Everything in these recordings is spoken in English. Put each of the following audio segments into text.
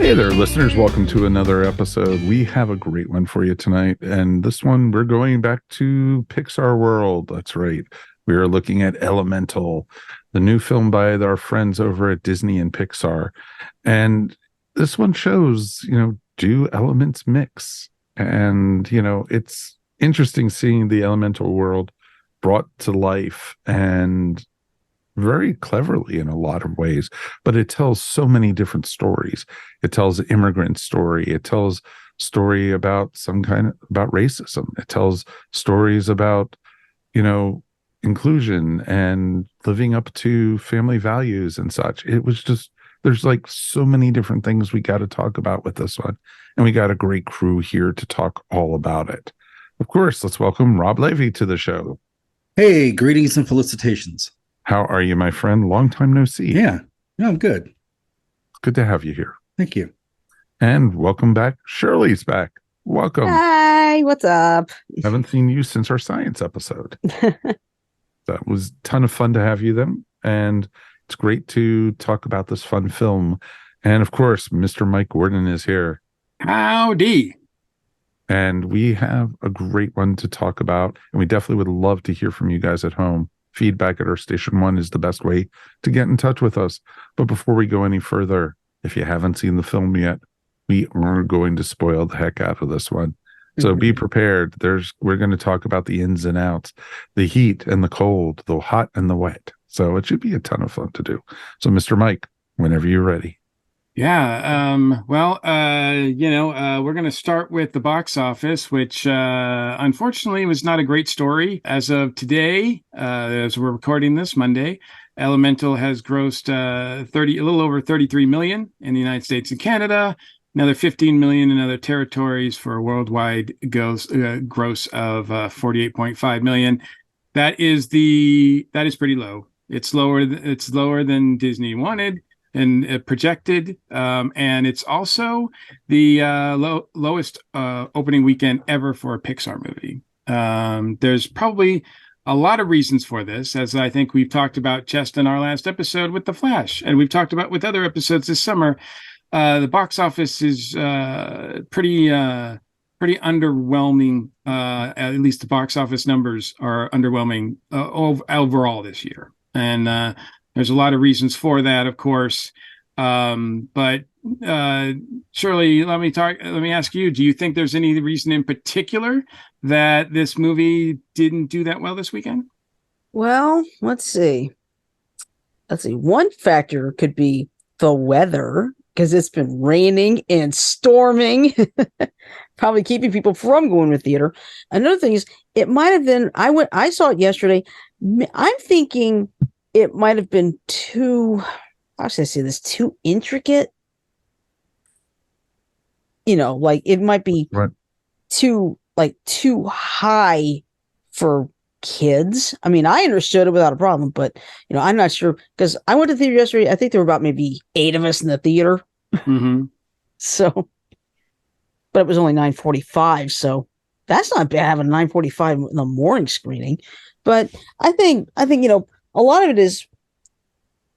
Hey there, listeners. Welcome to another episode. We have a great one for you tonight. And this one, we're going back to Pixar world. That's right. We are looking at Elemental, the new film by our friends over at Disney and Pixar. And this one shows, do elements mix? And, it's interesting seeing the elemental world brought to life and very cleverly in a lot of ways, but it tells so many different stories. It tells an immigrant story. It tells story about about racism. It tells stories about, inclusion and living up to family values and such. It was just, there's like so many different things we got to talk about with this one. And we got a great crew here to talk all about it. Of course, let's welcome Rob Levy to the show. Hey, greetings and felicitations. How are you, my friend? Long time no see. Yeah, I'm good. Good to have you here. Thank you. And welcome back. Shirley's back. Welcome. Hi, what's up? Haven't seen you since our science episode. That was a ton of fun to have you then. And it's great to talk about this fun film. And of course, Mr. Mike Gordon is here. Howdy. And we have a great one to talk about. And we definitely would love to hear from you guys at home. Feedback at our station one is the best way to get in touch with us. But before we go any further, if you haven't seen the film yet, we are going to spoil the heck out of this one. So be prepared. We're going to talk about the ins and outs, the heat and the cold, the hot and the wet. So it should be a ton of fun to do. So Mr. Mike, whenever you're ready. Yeah. We're going to start with the box office, which unfortunately was not a great story. As of today, as we're recording this Monday, Elemental has grossed a little over 33 million in the United States and Canada, another 15 million in other territories for a worldwide gross of 48.5 million. That is pretty low. It's lower than Disney wanted and projected, and it's also the lowest opening weekend ever for a Pixar movie. There's probably a lot of reasons for this, as I think we've talked about just in our last episode with The Flash, and we've talked about with other episodes this summer. The box office is pretty underwhelming. At least the box office numbers are underwhelming overall this year, and there's a lot of reasons for that, of course. But Shirley, let me ask you, do you think there's any reason in particular that this movie didn't do that well this weekend? Well, let's see. One factor could be the weather, because it's been raining and storming, probably keeping people from going to theater. Another thing is, it might have been, I saw it yesterday. I'm thinking it might have been too intricate. Like it might be right. too high for kids. I mean, I understood it without a problem, but I'm not sure, because I went to the theater yesterday. I think there were about maybe 8 of us in the theater. Mm-hmm. So, but it was only 9:45, so that's not bad having 9:45 in the morning screening. But I think a lot of it is,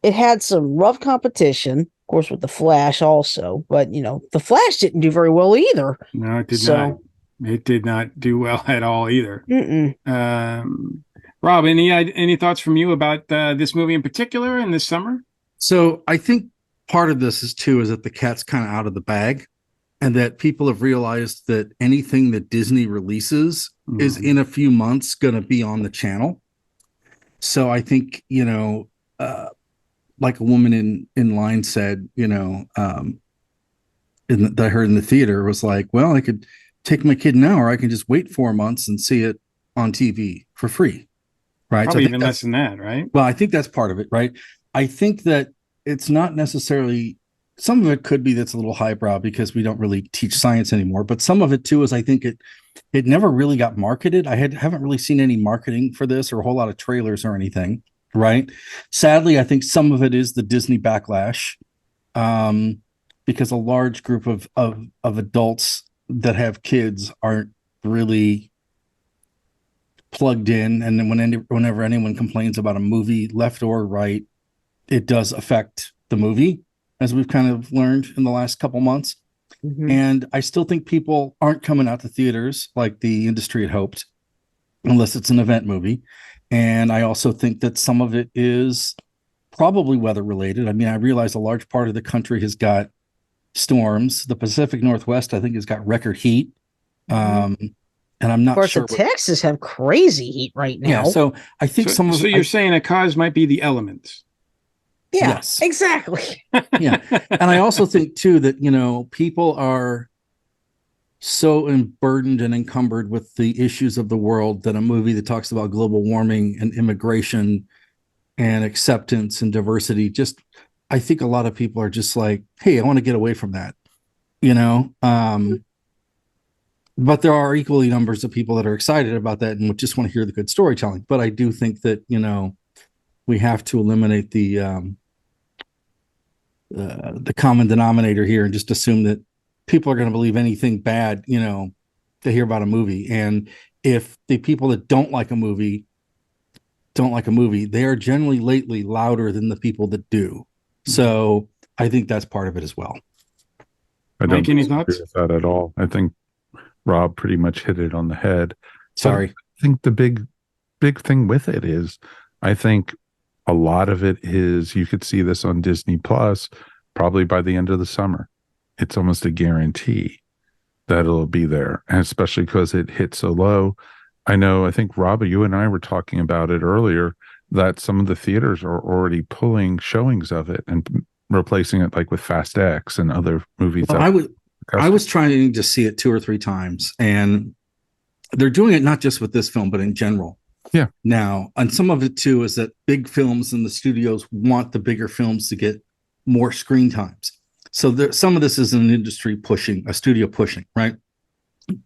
it had some rough competition, of course, with The Flash also. But, The Flash didn't do very well either. No, it did not. It did not do well at all either. Rob, any thoughts from you about this movie in particular and this summer? So I think part of this is that the cat's kind of out of the bag, and that people have realized that anything that Disney releases is in a few months going to be on the channel. So I think, like a woman in line said, that I heard in the theater, was like, well, I could take my kid now, or I can just wait 4 months and see it on TV for free. Right. Probably even less than that, right? Well, I think that's part of it, right? I think that it's not necessarily, some of it could be that's a little highbrow because we don't really teach science anymore, but some of it too is, I think it never really got marketed. I haven't really seen any marketing for this or a whole lot of trailers or anything, right? Sadly, I think some of it is the Disney backlash, because a large group of adults that have kids aren't really plugged in, and then whenever anyone complains about a movie, left or right, it does affect the movie. as we've kind of learned in the last couple months. Mhm. And I still think people aren't coming out to theaters like the industry had hoped, unless it's an event movie. And I also think that some of it is probably weather related. I mean, I realize a large part of the country has got storms. The Pacific Northwest, I think, has got record heat. And I'm Of not course, sure. the Texas have crazy heat right now. Yeah, so I think So, some of so you're saying a cause might be the elements. Yeah, yes. exactly. Yeah. And I also think too that, you know, people are so burdened and encumbered with the issues of the world that a movie that talks about global warming and immigration and acceptance and diversity, just I think a lot of people are just like, hey, I want to get away from that, you know. But there are equally numbers of people that are excited about that and just want to hear the good storytelling. But I do think that, you know, we have to eliminate the common denominator here and just assume that people are going to believe anything bad, you know, to hear about a movie. And if the people that don't like a movie, they are generally lately louder than the people that do. So I think that's part of it as well. I don't Mike, any disagree thoughts? with that at all. I think Rob pretty much hit it on the head. Sorry. But I think the big thing with it is, I think a lot of it is, you could see this on Disney Plus probably by the end of the summer. It's almost a guarantee that it'll be there, and especially because it hit so low. I think Rob, you and I were talking about it earlier, that some of the theaters are already pulling showings of it and replacing it like with Fast X and other movies. Well, I was trying to see it 2 or 3 times, and they're doing it not just with this film, but in general. Yeah. Now, and some of it too is that big films and the studios want the bigger films to get more screen times. So some of this is an industry pushing, a studio pushing, right?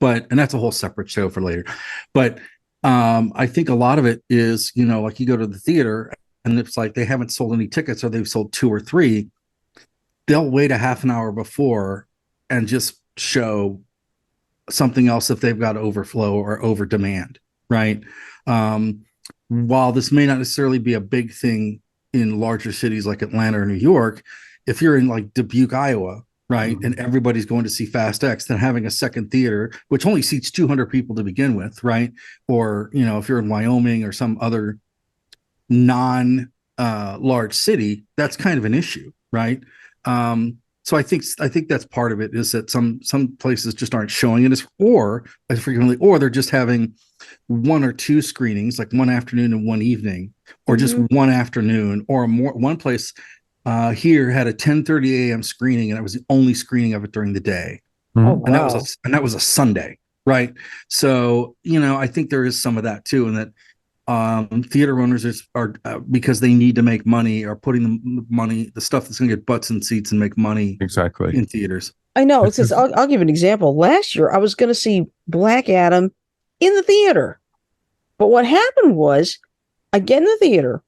And that's a whole separate show for later. But I think a lot of it is, you know, like you go to the theater and it's like they haven't sold any tickets or they've sold 2 or 3. They'll wait a half an hour before and just show something else if they've got overflow or over demand, right? While this may not necessarily be a big thing in larger cities like Atlanta or New York, if you're in like Dubuque, Iowa, right, and everybody's going to see Fast X, then having a second theater, which only seats 200 people to begin with, right? Or, you know, if you're in Wyoming or some other non-large city, that's kind of an issue, right? So I think that's part of it, is that some places just aren't showing it as frequently, or they're just having 1 or 2 screenings, like one afternoon and one evening, or just one afternoon, or one place here had a 10:30 a.m. screening, and it was the only screening of it during the day. Oh, wow. And that was a Sunday, right? So, you know, I think there is some of that too, and that theater owners are because they need to make money, are putting the stuff that's going to get butts in seats and make money exactly in theaters. I know. It's just, I'll give an example. Last year, I was going to see Black Adam in the theater, but what happened was, I get in the theater,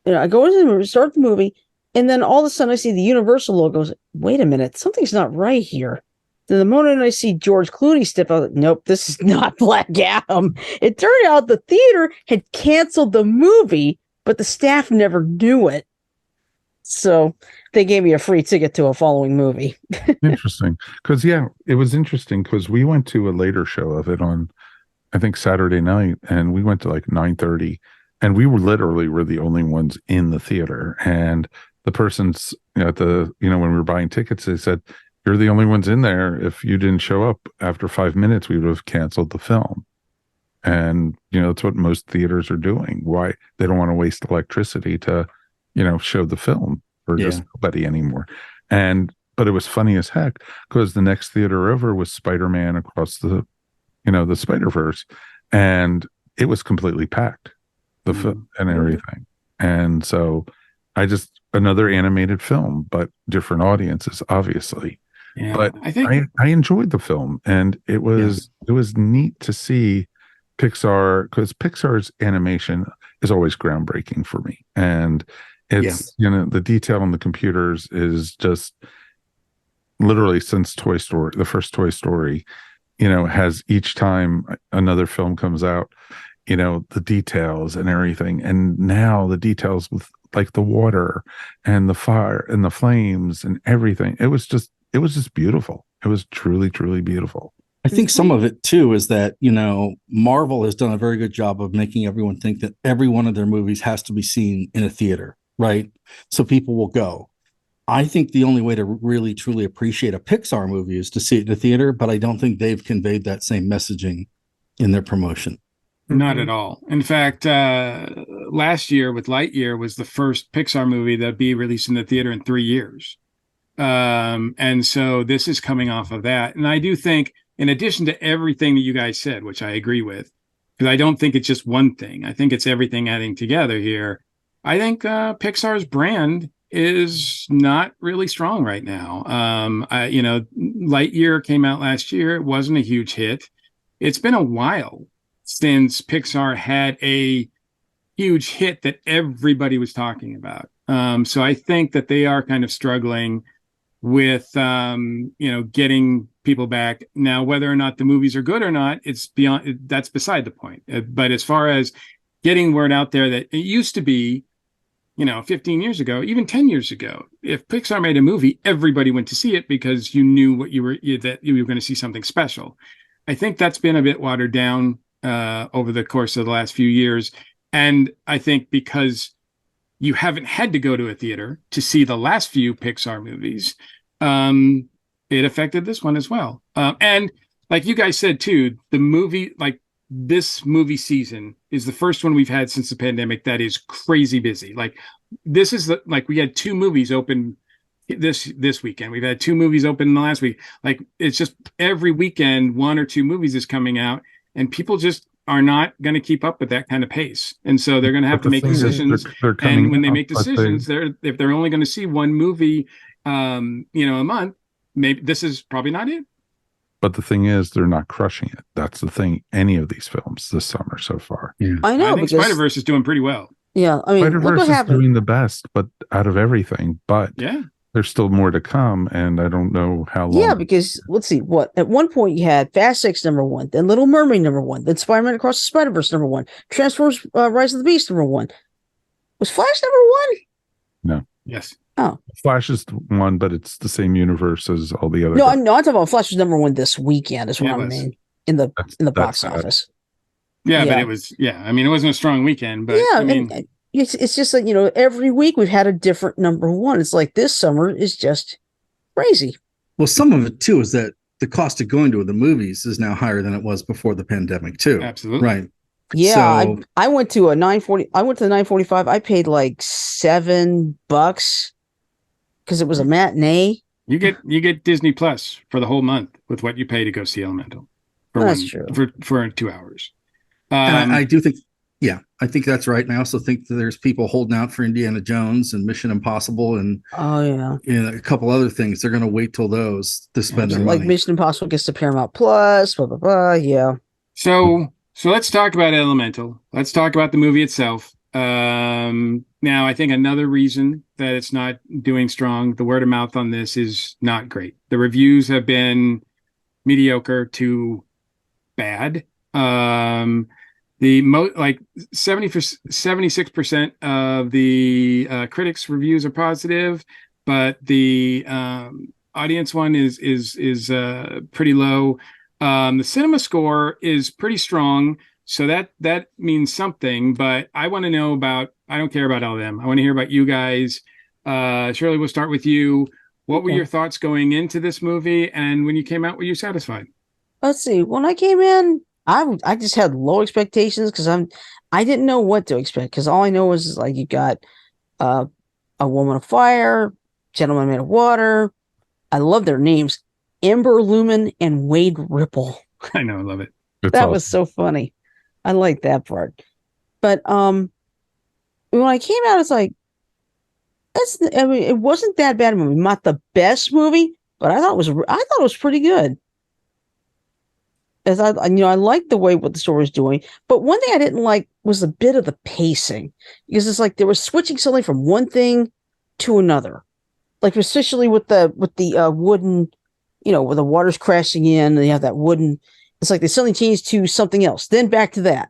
you know, I go into the movie, start the movie, and then all of a sudden I see the Universal logos. Wait a minute, something's not right here. Then the moment I see George Clooney step out, nope, this is not Black Adam. It turned out the theater had canceled the movie, but the staff never knew it. So they gave me a free ticket to a following movie. Interesting. Because, yeah, it was interesting because we went to a later show of it on, I think, Saturday night, and we went to like 9:30, and we were the only ones in the theater. And the person's, you know, when we were buying tickets, they said, "You're the only ones in there. If you didn't show up after 5 minutes, we would have canceled the film." And, you know, that's what most theaters are doing. Why? They don't want to waste electricity to, you know, show the film for just nobody anymore. But it was funny as heck, because the next theater over was Spider-Man Across the Spider-Verse, and it was completely packed, the film and everything. And so another animated film, but different audiences, obviously. Yeah, but I enjoyed the film, and it was neat to see Pixar, because Pixar's animation is always groundbreaking for me. And it's, you know, the detail on the computers is just literally since Toy Story, the first Toy Story, you know, has each time another film comes out, the details and everything. And now the details with like the water and the fire and the flames and everything. It was just beautiful. It was truly, truly beautiful. I think some of it too is that, Marvel has done a very good job of making everyone think that every one of their movies has to be seen in a theater, right? So people will go. I think the only way to really truly appreciate a Pixar movie is to see it in the theater, but I don't think they've conveyed that same messaging in their promotion. Not at all. In fact, last year with Lightyear was the first Pixar movie that be released in the theater in 3 years. And so this is coming off of that. And I do think, in addition to everything that you guys said, which I agree with, because I don't think it's just one thing. I think it's everything adding together here. I think Pixar's brand is not really strong right now. Lightyear came out last year. It wasn't a huge hit. It's been a while since Pixar had a huge hit that everybody was talking about. So I think that they are kind of struggling with, getting people back. Now, whether or not the movies are good or not, that's beside the point. But as far as getting word out there, that it used to be, 15 years ago, even 10 years ago, if Pixar made a movie, everybody went to see it because you knew that you were going to see something special. I think that's been a bit watered down over the course of the last few years. And I think because you haven't had to go to a theater to see the last few Pixar movies, it affected this one as well. And like you guys said too, the movie, like this movie season is the first one we've had since the pandemic that is crazy busy. Like this is we had 2 movies open this weekend. We've had 2 movies open in the last week. Like it's just every weekend, 1 or 2 movies is coming out, and people just are not going to keep up with that kind of pace. And so they're going to have to make decisions. And when they make decisions, if they're only going to see 1 movie, a month, maybe this is probably not it. But the thing is, they're not crushing it. That's the thing. Any of these films this summer so far. Yeah. I know. I think Spider-Verse is doing pretty well. Yeah. I mean, Spider-Verse is doing the best, but out of everything. But yeah, there's still more to come, and I don't know how long. Yeah, because let's see, at one point you had Fast Six #1, then Little Mermaid #1, then Spider-Man Across the Spider-Verse #1, Transformers Rise of the Beast #1. Was Flash #1? No. Yes. Oh, Flash is 1, but it's the same universe as all the other. No, I'm talking about Flash was #1 this weekend. Is what I It was. mean in the box office. Yeah, but it was. Yeah, I mean, it wasn't a strong weekend, but yeah, I mean, and it's just like every week we've had a different #1. It's like this summer is just crazy. Well, some of it too is that the cost of going to the movies is now higher than it was before the pandemic too. absolutely. Right. Yeah, So- I went to a 940. I went to the 945. I paid like $7 because it was a matinee. You get Disney Plus for the whole month with what you pay to go see Elemental. That's true. For 2 hours. And I do think, I think that's right. And I also think that there's people holding out for Indiana Jones and Mission Impossible and Oh yeah, a couple other things. They're going to wait till those to spend their like money. Mission Impossible gets to Paramount Plus. Blah blah blah. Yeah. So let's talk about Elemental. Let's talk about the movie itself. Now, I think another reason that it's not doing strong, the word of mouth on this is not great. The reviews have been mediocre to bad. The 76% of the critics' reviews are positive, but the audience one is pretty low. The cinema score is pretty strong, so that means something. But I want to know about. I don't care about all of them. I want to hear about you guys. Shirley, we'll start with you. What were your thoughts going into this movie, and when you came out, were you satisfied? Let's see. When I came in, I just had low expectations because I didn't know what to expect because all I know is like you got a Woman of Fire, Gentleman Made of Water. I love their names, Amber Lumen and Wade Ripple. I know, I love it. That was so funny. I like that part. But when I came out, it's like it wasn't that bad a movie. Not the best movie, but I thought it was pretty good. As I liked the way what the story was doing, but one thing I didn't like was a bit of the pacing because it's like they were switching something from one thing to another, like especially with the wooden, where the water's crashing in and they have that wooden. It's like they suddenly changed to something else, then back to that.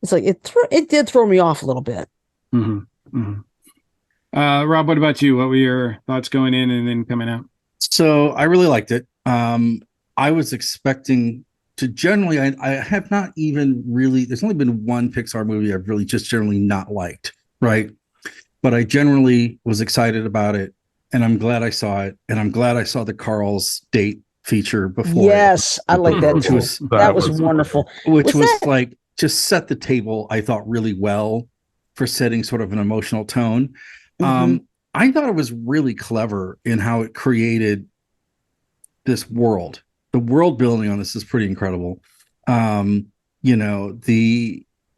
it's like it did throw me off a little bit. Mm-hmm. Mm-hmm. Rob, what about you? What were your thoughts going in and then coming out? So I really liked it. I was expecting to generally, I have not even really, there's only been one Pixar movie I've really just generally not liked, right? But I generally was excited about it, and I'm glad I saw it, and I'm glad I saw the Carl's date feature before Yes, I like that which too. was That was wonderful. which was that like just set the table, I thought, really well for setting sort of an emotional tone. Mhm. I thought it was really clever in how it created this world. The world building on this is pretty incredible. You know,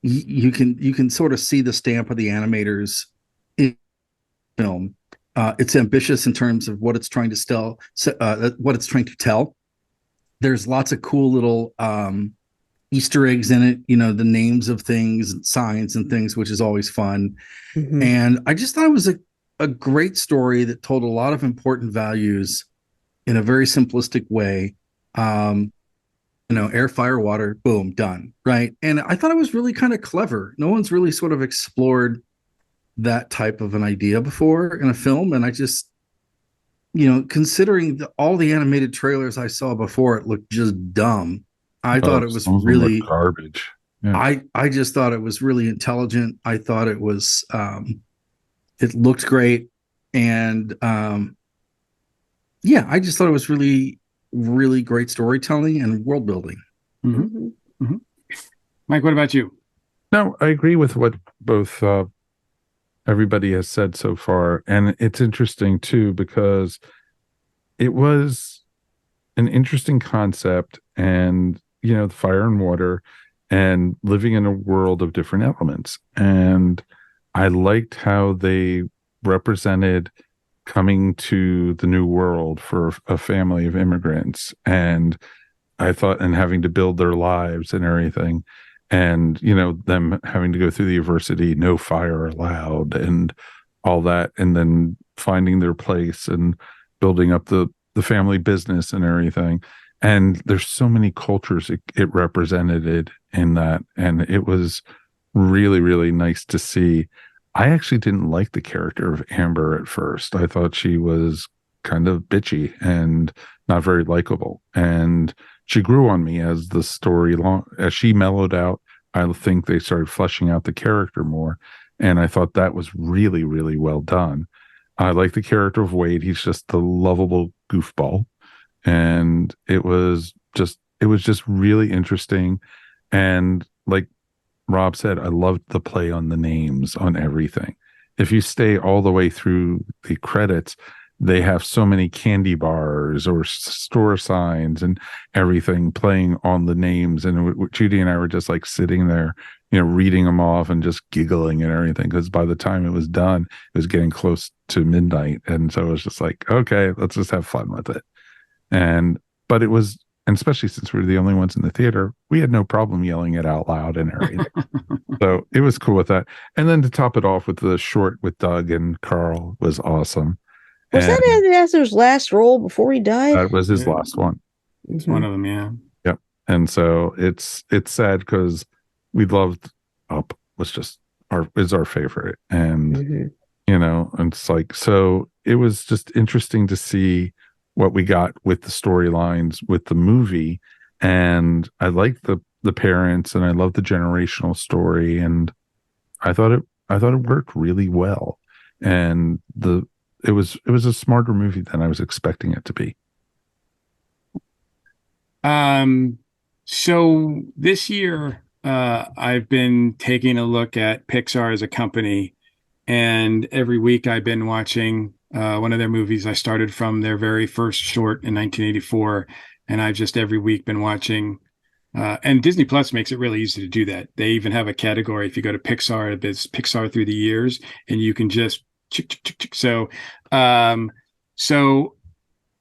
you can sort of see the stamp of the animators in film. It's ambitious in terms of what it's trying to tell. There's lots of cool little Easter eggs in it, you know, the names of things and signs and things, which is always fun. Mhm. And I just thought it was a great story that told a lot of important values in a very simplistic way. You know, air, fire, water, boom, done. Right. And I thought it was really kind of clever. No one's really sort of explored that type of an idea before in a film. And I just, you know, considering all the animated trailers I saw before, it looked just dumb. I thought it was Some of them look really garbage. Yeah. I just thought it was really intelligent. I thought it was it looked great. And yeah, I just thought it was really, really great storytelling and world building. Mm-hmm. Mhm. Mm-hmm. Mike, what about you? No, I agree with what both everybody has said so far. And it's interesting too, because it was an interesting concept, and, you know, the fire and water and living in a world of different elements. And I liked how they represented coming to the new world for a family of immigrants. And I thought, and having to build their lives and everything. And, you know, them having to go through the adversity, no fire allowed, and all that. And then finding their place and building up the family business and everything. And there's so many cultures it represented in that. And it was really, really nice to see. I actually didn't like the character of Amber at first. I thought she was kind of bitchy and not very likable. And she grew on me as the story as she mellowed out. I think they started fleshing out the character more. And I thought that was really, really well done. I like the character of Wade. He's just the lovable goofball. And it was just really interesting. And like Rob said, I loved the play on the names on everything. If you stay all the way through the credits, they have so many candy bars or store signs and everything playing on the names. And Judy and I were just like sitting there, you know, reading them off and just giggling and everything. Because by the time it was done, it was getting close to midnight. And so it was just like, okay, let's just have fun with it. But it was, and especially since we were the only ones in the theater, we had no problem yelling it out loud and everything. So it was cool with that. And then to top it off with the short with Doug and Carl was awesome. Was And that Ed Asner's last role before he died? that was his Yeah. last one. It's Mhm. one of them, yeah. Yep. And so it's sad because we loved Up was just is our favorite. And Mhm. you know, and it's like, so it was just interesting to see what we got with the storylines with the movie. And I liked the parents, and I love the generational story, and I thought it worked really well. And it was a smarter movie than I was expecting it to be. So this year, I've been taking a look at Pixar as a company, and every week I've been watching one of their movies. I started from their very first short in 1984, and I've just every week been watching. And Disney Plus makes it really easy to do that. They even have a category if you go to Pixar, it's Pixar through the years, and you can just so. So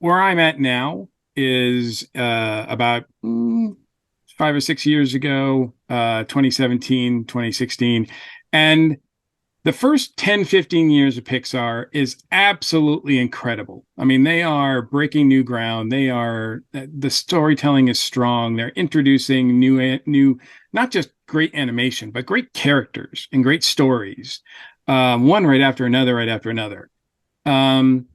where I'm at now is about 5 or 6 years ago, 2017, 2016, and the first 10, 15 years of Pixar is absolutely incredible. I mean, they are breaking new ground. The storytelling is strong. They're introducing new, not just great animation, but great characters and great stories. One right after another, right after another. None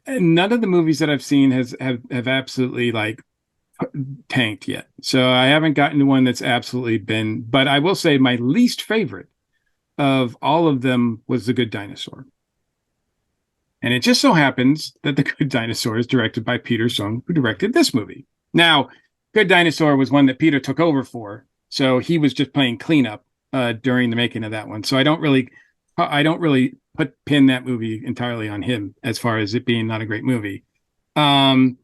of the movies that I've seen have absolutely like tanked yet. So I haven't gotten to one that's absolutely been, but I will say my least favorite of all of them was The Good Dinosaur. And it just so happens that The Good Dinosaur is directed by Peter Sohn, who directed this movie. Now, Good Dinosaur was one that Peter took over for, so he was just playing cleanup during the making of that one. So I don't really pin that movie entirely on him as far as it being not a great movie. Or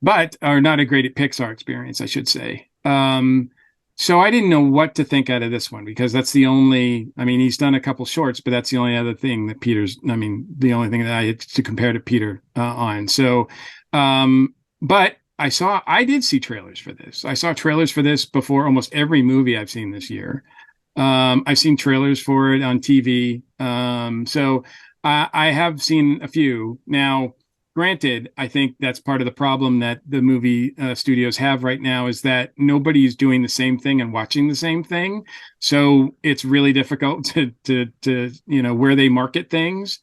not a great Pixar experience, I should say. So I didn't know what to think out of this one, because that's the only, I mean, he's done a couple shorts, but that's the only other thing that the only thing that I had to compare to Peter on. So, but I did see trailers for this. I saw trailers for this before almost every movie I've seen this year. I've seen trailers for it on TV. So I have seen a few. Now, granted, I think that's part of the problem that the movie studios have right now, is that nobody's doing the same thing and watching the same thing. So it's really difficult to where they market things.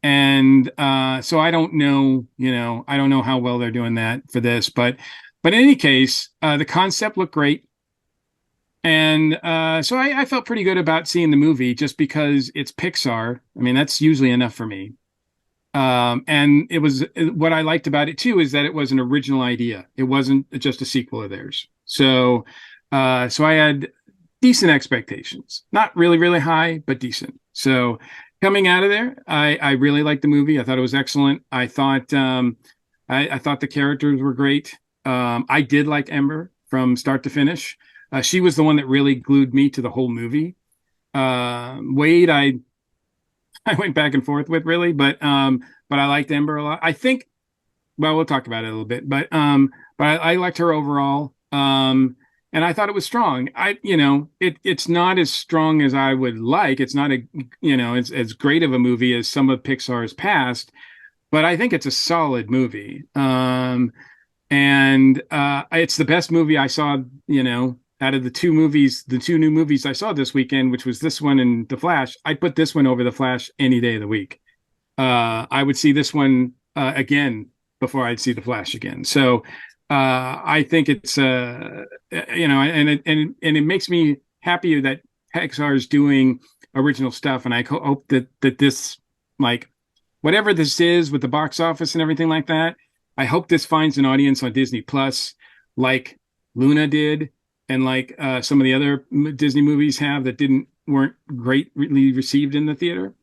And so I don't know, I don't know how well they're doing that for this, but in any case, the concept looked great. And so I felt pretty good about seeing the movie, just because it's Pixar. I mean, that's usually enough for me. And it was, what I liked about it too is that it was an original idea. It wasn't just a sequel of theirs. So I had decent expectations, not really, really high, but decent. So coming out of there, I really liked the movie. I thought it was excellent. I thought I thought the characters were great. I did like Ember from start to finish. She was the one that really glued me to the whole movie. Wade, I went back and forth with, really, but I liked Ember a lot. I think, well, we'll talk about it a little bit, but I liked her overall. And I thought it was strong. It's not as strong as I would like. It's not as great of a movie as some of Pixar's past, but I think it's a solid movie. And it's the best movie I saw, out of the two new movies I saw this weekend, which was this one and The Flash. I'd put this one over The Flash any day of the week. I would see this one again before I'd see The Flash again. So I think it's and it makes me happy that Pixar is doing original stuff, and I hope that this, like, whatever this is with the box office and everything like that, I hope this finds an audience on Disney Plus, like Luna did, and like some of the other Disney movies have that weren't greatly received in the theater,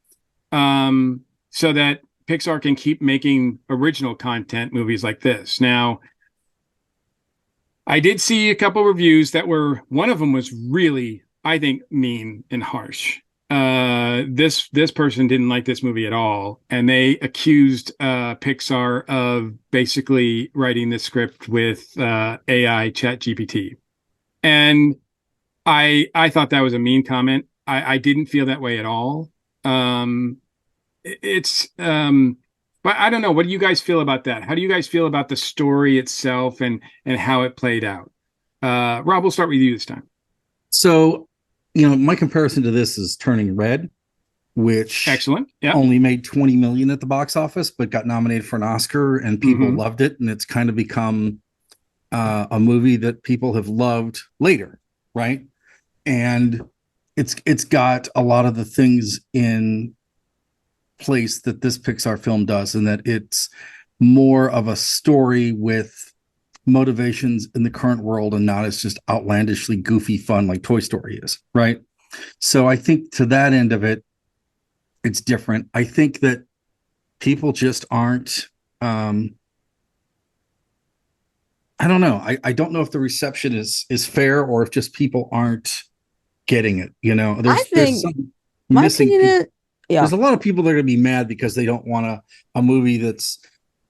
so that Pixar can keep making original content movies like this. Now, I did see a couple reviews one of them was really, I think, mean and harsh. This person didn't like this movie at all, and they accused Pixar of basically writing the script with AI ChatGPT. And I thought that was a mean comment. I didn't feel that way at all. But I don't know. What do you guys feel about that? How do you guys feel about the story itself and how it played out? Rob, we'll start with you this time. So, my comparison to this is Turning Red, which excellent, yeah, only made 20 million at the box office, but got nominated for an Oscar, and people loved it, and it's kind of become a movie that people have loved later, right? And it's got a lot of the things in place that this Pixar film does, and that it's more of a story with motivations in the current world and not as just outlandishly goofy fun like Toy Story is, right? So I think to that end of it, it's different. I think that people just aren't I don't know. I don't know if the reception is fair, or if just people aren't getting it. There's some missing piece. Yeah. There's a lot of people that are going to be mad because they don't want a movie that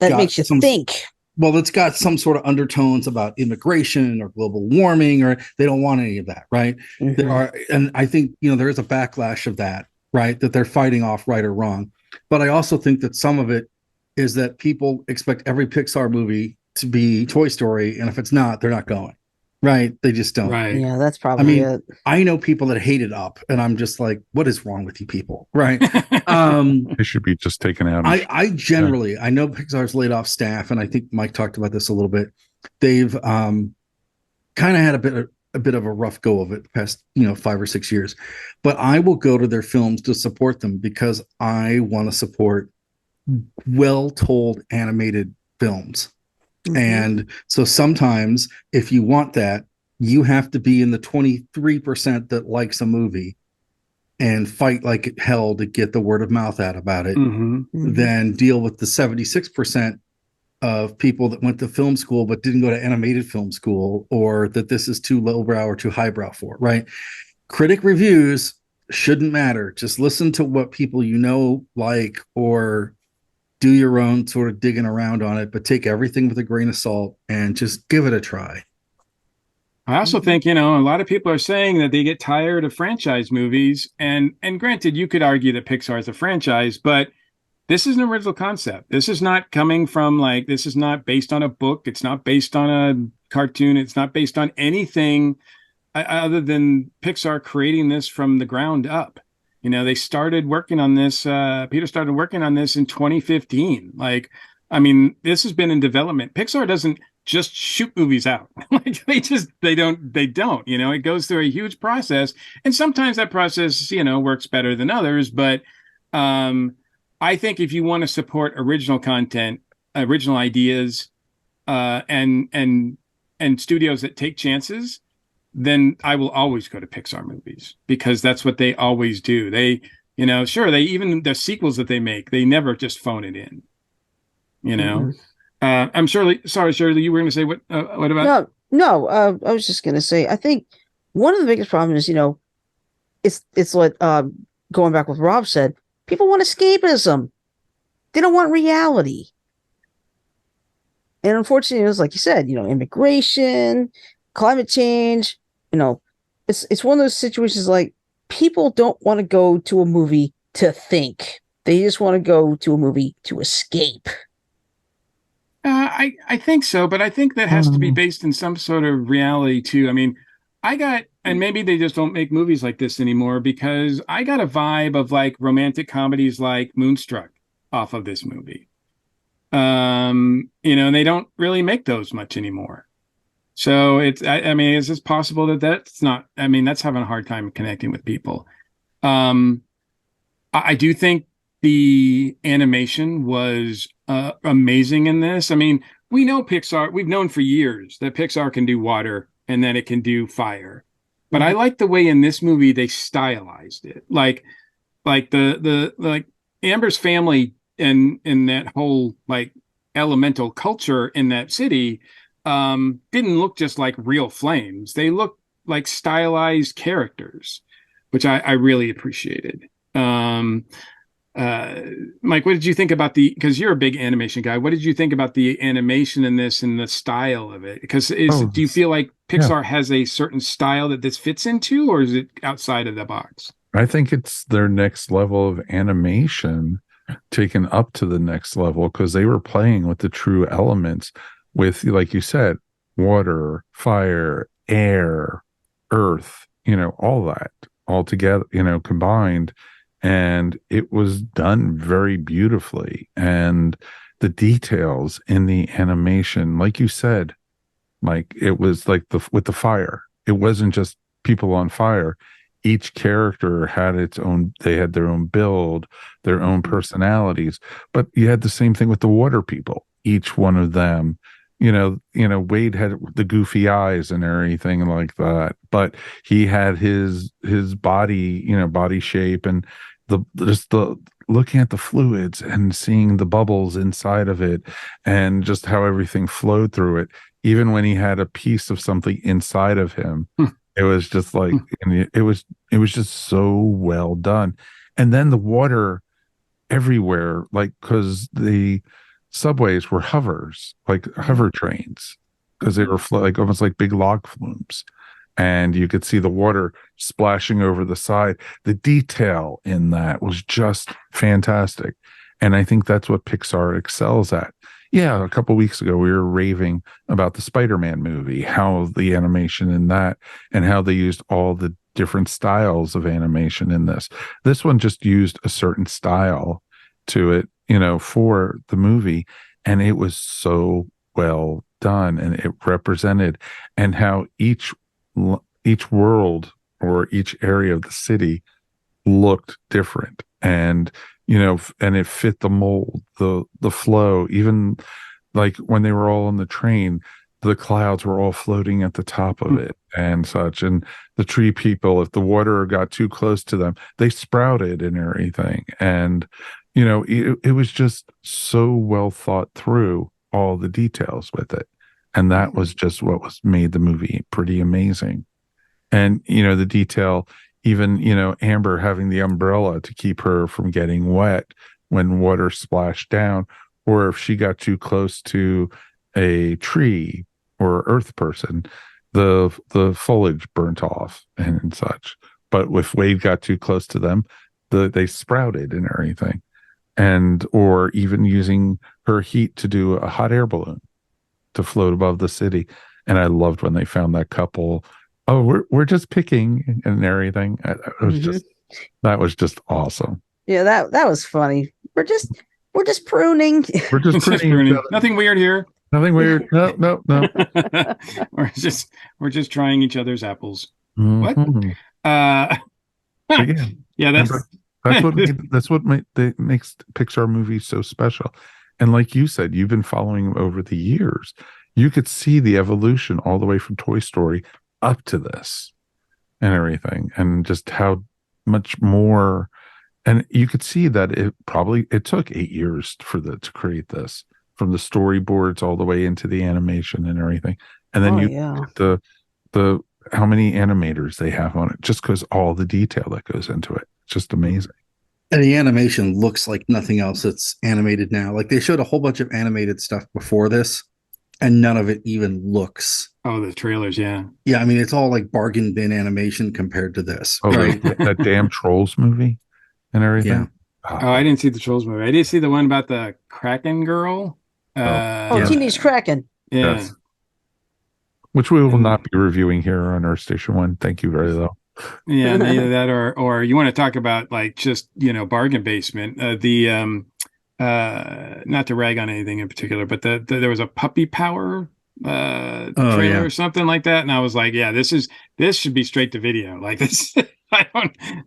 makes you think. Well, it's got some sort of undertones about immigration or global warming, or they don't want any of that, right? Mm-hmm. And I think there is a backlash of that. right? That they're fighting off right or wrong. But I also think that some of it is that people expect every Pixar movie to be Toy Story, and if it's not, they're not going. Right? They just don't. Right. Yeah, that's I probably mean, it. I know people that hate it up, and I'm just like, what is wrong with you people? Right. They should be just taken out. I generally, I know Pixar's laid off staff, and I think Mike talked about this a little bit. They've kind of had a bit of a rough go of it the past 5 or 6 years, but I will go to their films to support them because I want to support well told animated films. Mhm. And so sometimes if you want that, you have to be in the 23% that likes a movie and fight like hell to get the word of mouth out about it, Mhm. then deal with the 76% of people that went to film school but didn't go to animated film school, or that this is too lowbrow or too highbrow for, right? Critic reviews shouldn't matter. Just listen to what people like, or do your own sort of digging around on it, but take everything with a grain of salt and just give it a try. I also think, a lot of people are saying that they get tired of franchise movies. And granted, you could argue that Pixar is a franchise, but this is an original concept. This is not coming from this is not based on a book. It's not based on a cartoon. It's not based on anything other than Pixar creating this from the ground up. They started working on this. Peter started working on this in 2015. This has been in development. Pixar doesn't just shoot movies out. They don't. It goes through a huge process, and sometimes that process, works better than others. But I think if you want to support original content, original ideas, and studios that take chances, then I will always go to Pixar movies because that's what they always do. They, sure, they even the sequels that they make, they never just phone it in. I'm Shirley. Sorry, Shirley, you were going to say what about? No. I was just going to say, I think one of the biggest problems is, it's what going back with Rob said. People want escapism. They don't want reality. And unfortunately, it was like you said, immigration, climate change. It's one of those situations like people don't want to go to a movie to think. They just want to go to a movie to escape. I think so, but I think that has to be based in some sort of reality too. And maybe they just don't make movies like this anymore because I got a vibe of romantic comedies like Moonstruck off of this movie. They don't really make those much anymore. So is this possible that's not, that's having a hard time connecting with people. I do think the animation was amazing in this. We know Pixar, we've known for years that Pixar can do water and that it can do fire. But I like the way in this movie they stylized it. Like the Amber's family and that whole elemental culture in that city didn't look just like real flames. They looked like stylized characters, which I really appreciated. Mike, what did you think about because you're a big animation guy. What did you think about the animation in this and the style of it? Because do you feel like Pixar has a certain style that this fits into, or is it outside of the box? I think it's their next level of animation taken up to the next level because they were playing with the true elements with, like you said, water, fire, air, earth, all that all together, combined. And it was done very beautifully. And the details in the animation, like you said, Mike, it was like with the fire. It wasn't just people on fire. Each character had they had their own build, their own personalities. But you had the same thing with the water people. Each one of them, Wade had the goofy eyes and everything like that, but he had his body, body shape, and just the looking at the fluids and seeing the bubbles inside of it and just how everything flowed through it. Even when he had a piece of something inside of him, it was just it was just so well done. And then the water everywhere, because the subways were hover trains, because they were almost like big log flumes, and you could see the water splashing over the side. The detail in that was just fantastic. And I think that's what Pixar excels at. Yeah, a couple weeks ago, we were raving about the Spider-Man movie, how the animation in that and how they used all the different styles of animation in this. This one just used a certain style to it, for the movie. And it was so well done, and it represented, and how each world or each area of the city looked different, and and it fit the mold, the flow. Even like when they were all on the train, the clouds were all floating at the top of it and such, and the tree people, if the water got too close to them, they sprouted and everything. And it was just so well thought through, all the details with it. And that was just what made the movie pretty amazing. And the detail, even Amber having the umbrella to keep her from getting wet when water splashed down, or if she got too close to a tree or earth person, the foliage burnt off and such. But if Wade got too close to them, they sprouted and everything. And or even using her heat to do a hot air balloon to float above the city. And I loved when they found that couple. Oh, we're just picking and everything. It was that was just awesome. Yeah, that was funny. We're just pruning. We're just pruning. Nothing weird here. Nothing weird. No. we're just trying each other's apples. Mm-hmm. What? Yeah, that's what makes Pixar movies so special. And like you said, you've been following them over the years. You could see the evolution all the way from Toy Story up to this and everything, and just how much more. And you could see that it took 8 years to create this, from the storyboards all the way into the animation and everything. And then the how many animators they have on it, just because all the detail that goes into it. It's just amazing. And the animation looks like nothing else that's animated now. Like, they showed a whole bunch of animated stuff before this, and none of it even looks. Oh, the trailers, yeah. Yeah, I mean, it's all like bargain bin animation compared to this. Oh, right? that damn Trolls movie and everything. Yeah. Oh, I didn't see the Trolls movie. I did see the one about the Kraken girl. Teenage Kraken. Yeah. Yes. Which we will not be reviewing here on Earth Station One. Thank you very low. Yeah, either that or you want to talk about like just bargain basement. Not to rag on anything in particular, but there was a Puppy Power trailer or something like that, and I was like, yeah, this should be straight to video. Like this,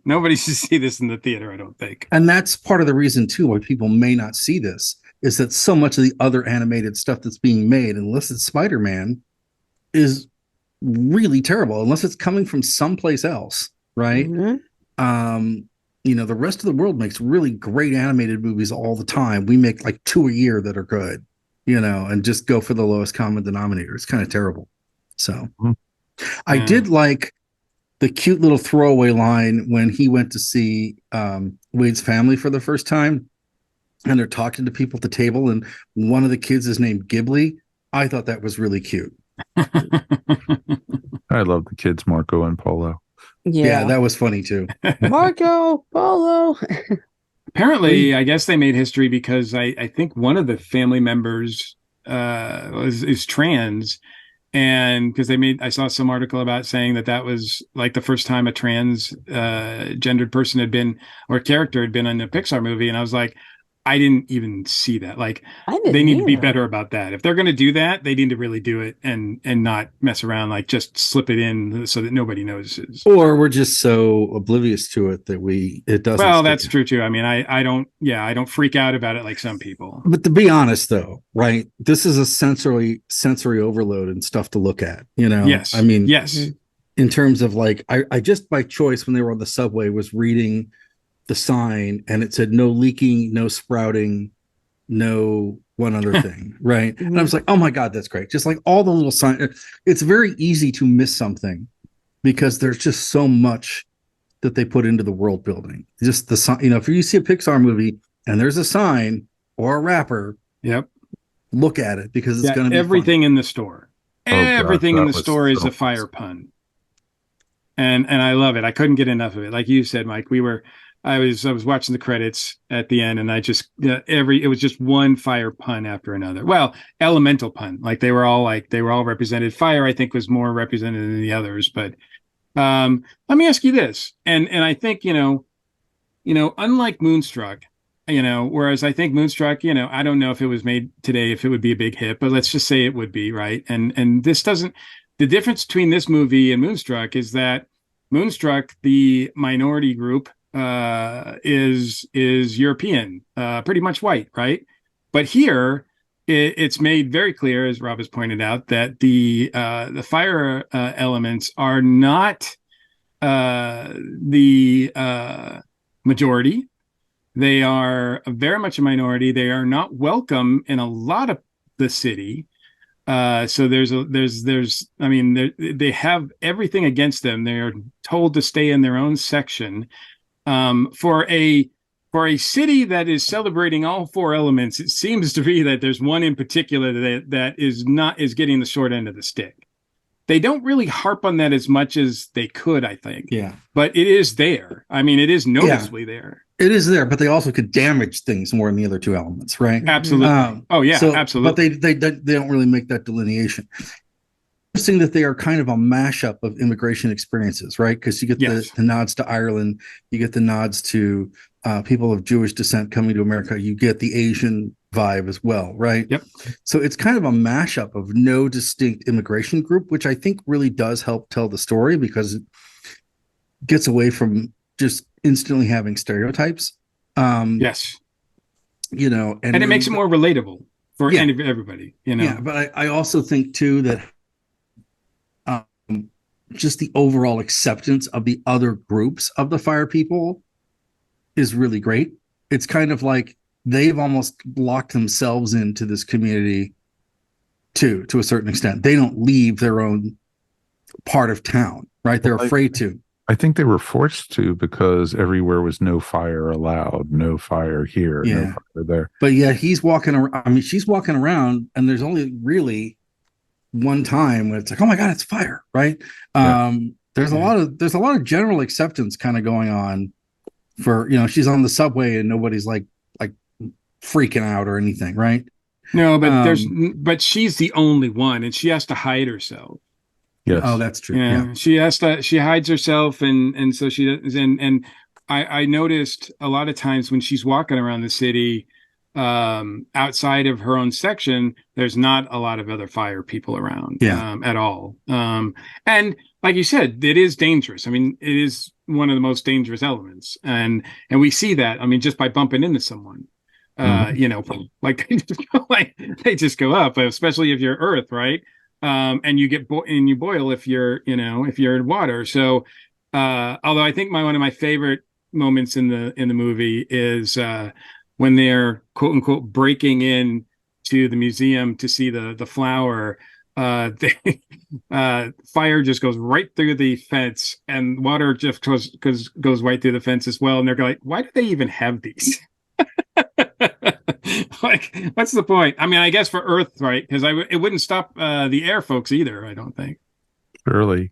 nobody should see this in the theater, I don't think. And that's part of the reason too why people may not see this, is that so much of the other animated stuff that's being made, unless it's Spider-Man, is really terrible, unless it's coming from someplace else, right? The rest of the world makes really great animated movies all the time. We make like 2 a year that are good, and just go for the lowest common denominator. It's kind of terrible. So I did like the cute little throwaway line when he went to see Wade's family for the first time, and they're talking to people at the table, and one of the kids is named Ghibli. I thought that was really cute. I love the kids, Marco and Polo. Yeah, that was funny too. Marco Polo. Apparently, I guess they made history because I think one of the family members is trans, and because I saw some article about saying that was like the first time a trans gendered person had been, or character had been in a Pixar movie, and I was like, I didn't even see that. Like, they need to be better about that. If they're going to do that, they need to really do it and not mess around, like just slip it in so that nobody notices. Or we're just so oblivious to it that it doesn't. Well, that's true too. I mean, I don't freak out about it like some people. But to be honest though, right? This is a sensory overload and stuff to look at, Yes. I mean, yes. In terms of like, I just by choice, when they were on the subway, was reading the sign, and it said no leaking, no sprouting, no one other thing, right? And I was like, oh my God, that's great. Just like all the little signs. It's very easy to miss something because there's just so much that they put into the world building. Just the sign, if you see a Pixar movie and there's a sign or a wrapper, look at it, because it's going to be everything funny. In the store. Everything in the store is a fire pun. and I love it. I couldn't get enough of it. Like you said, Mike, I was watching the credits at the end, and I just it was just one fire pun after another. Well, elemental pun. Like they were all represented. Fire, I think, was more represented than the others. But let me ask you this, and I think unlike Moonstruck, whereas I think Moonstruck, I don't know if it was made today, if it would be a big hit, but let's just say it would be, right? And this doesn't. The difference between this movie and Moonstruck is that Moonstruck, the minority group, is European, pretty much white, right? But here, it's made very clear, as Rob has pointed out, that the fire elements are not the majority. They are very much a minority. They are not welcome in a lot of the city. So they have everything against them. They are told to stay in their own section. For a city that is celebrating all four elements, it seems to be that there's one in particular that is getting the short end of the stick. They don't really harp on that as much as they could, I think. Yeah. But it is there. I mean, it is noticeably there. It is there, but they also could damage things more than the other two elements, right? Absolutely. Absolutely. But they don't really make that delineation. Interesting that they are kind of a mashup of immigration experiences, right? Because you get the nods to Ireland, you get the nods to people of Jewish descent coming to America, you get the Asian vibe as well, right? Yep. So it's kind of a mashup of no distinct immigration group, which I think really does help tell the story because it gets away from just instantly having stereotypes. Yes. And it makes it more relatable for everybody, Yeah, but I also think too that just the overall acceptance of the other groups of the fire people is really great. It's kind of like they've almost locked themselves into this community too, to a certain extent. They don't leave their own part of town, right? They're afraid to. I think they were forced to because everywhere was no fire allowed, no fire here, no fire there. But yeah, he's walking around. I mean, she's walking around, and there's only really one time when it's like, oh my God, it's fire, right? There's a lot of general acceptance kind of going on for, she's on the subway and nobody's like freaking out or anything, right? No, but she's the only one, and she has to hide herself. Yes. Oh, that's true. She hides herself, and so she does. And I noticed a lot of times when she's walking around the city, outside of her own section, there's not a lot of other fire people around, at all. And like you said, it is dangerous. I mean, it is one of the most dangerous elements, and we see that. I mean, just by bumping into someone, like they just go up, especially if you're Earth, right? And you boil if you're in water. So, although I think one of my favorite moments in the movie is when they're quote unquote breaking in to the museum to see the flower. Fire just goes right through the fence, and water just goes right through the fence as well. And they're like, why do they even have these? Like, what's the point? I mean, I guess for Earth, right? Because it wouldn't stop the air folks either, I don't think. Surely.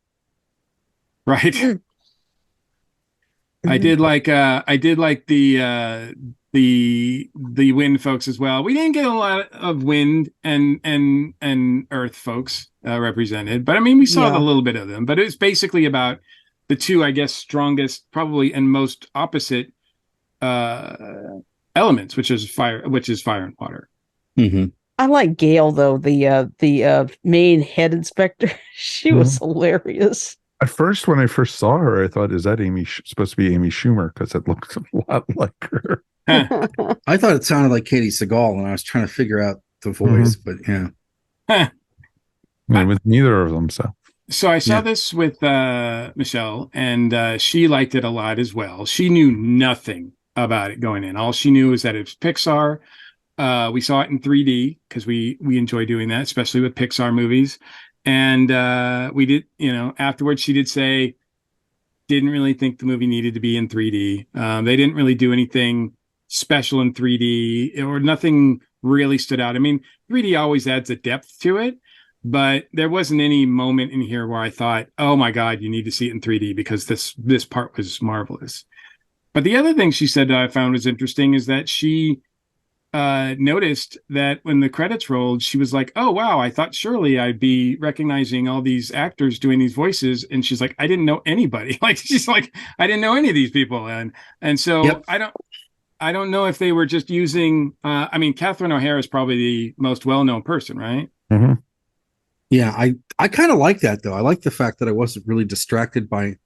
Right. I did like the wind folks as well. We didn't get a lot of wind and earth folks represented, but I mean, we saw a little bit of them. But it was basically about the two, I guess, strongest, probably, and most opposite elements, which is fire and water. Mm-hmm. I like Gail though, the main head inspector. She was hilarious. At first, when I first saw her, I thought, is that supposed to be Amy Schumer? Because it looks a lot like her. I thought it sounded like Katie Seagal, and I was trying to figure out the voice, but yeah. With neither of them, So I saw this with Michelle, and she liked it a lot as well. She knew nothing about it going in. All she knew was that it was Pixar. We saw it in 3D because we enjoy doing that, especially with Pixar movies. And we did, afterwards she did say, didn't really think the movie needed to be in 3D. They didn't really do anything special in 3D, or nothing really stood out. I mean, 3D always adds a depth to it, but there wasn't any moment in here where I thought, oh my God, you need to see it in 3D because this part was marvelous. But the other thing she said that I found was interesting is that she noticed that when the credits rolled, she was like, oh wow, I thought surely I'd be recognizing all these actors doing these voices, and she's like, I didn't know anybody. Like, she's like, I didn't know any of these people. And so Yep. I don't know if they were just using I mean, Catherine O'Hara is probably the most well-known person, right? Mm-hmm. Yeah, I kind of like that though. I like the fact that I wasn't really distracted by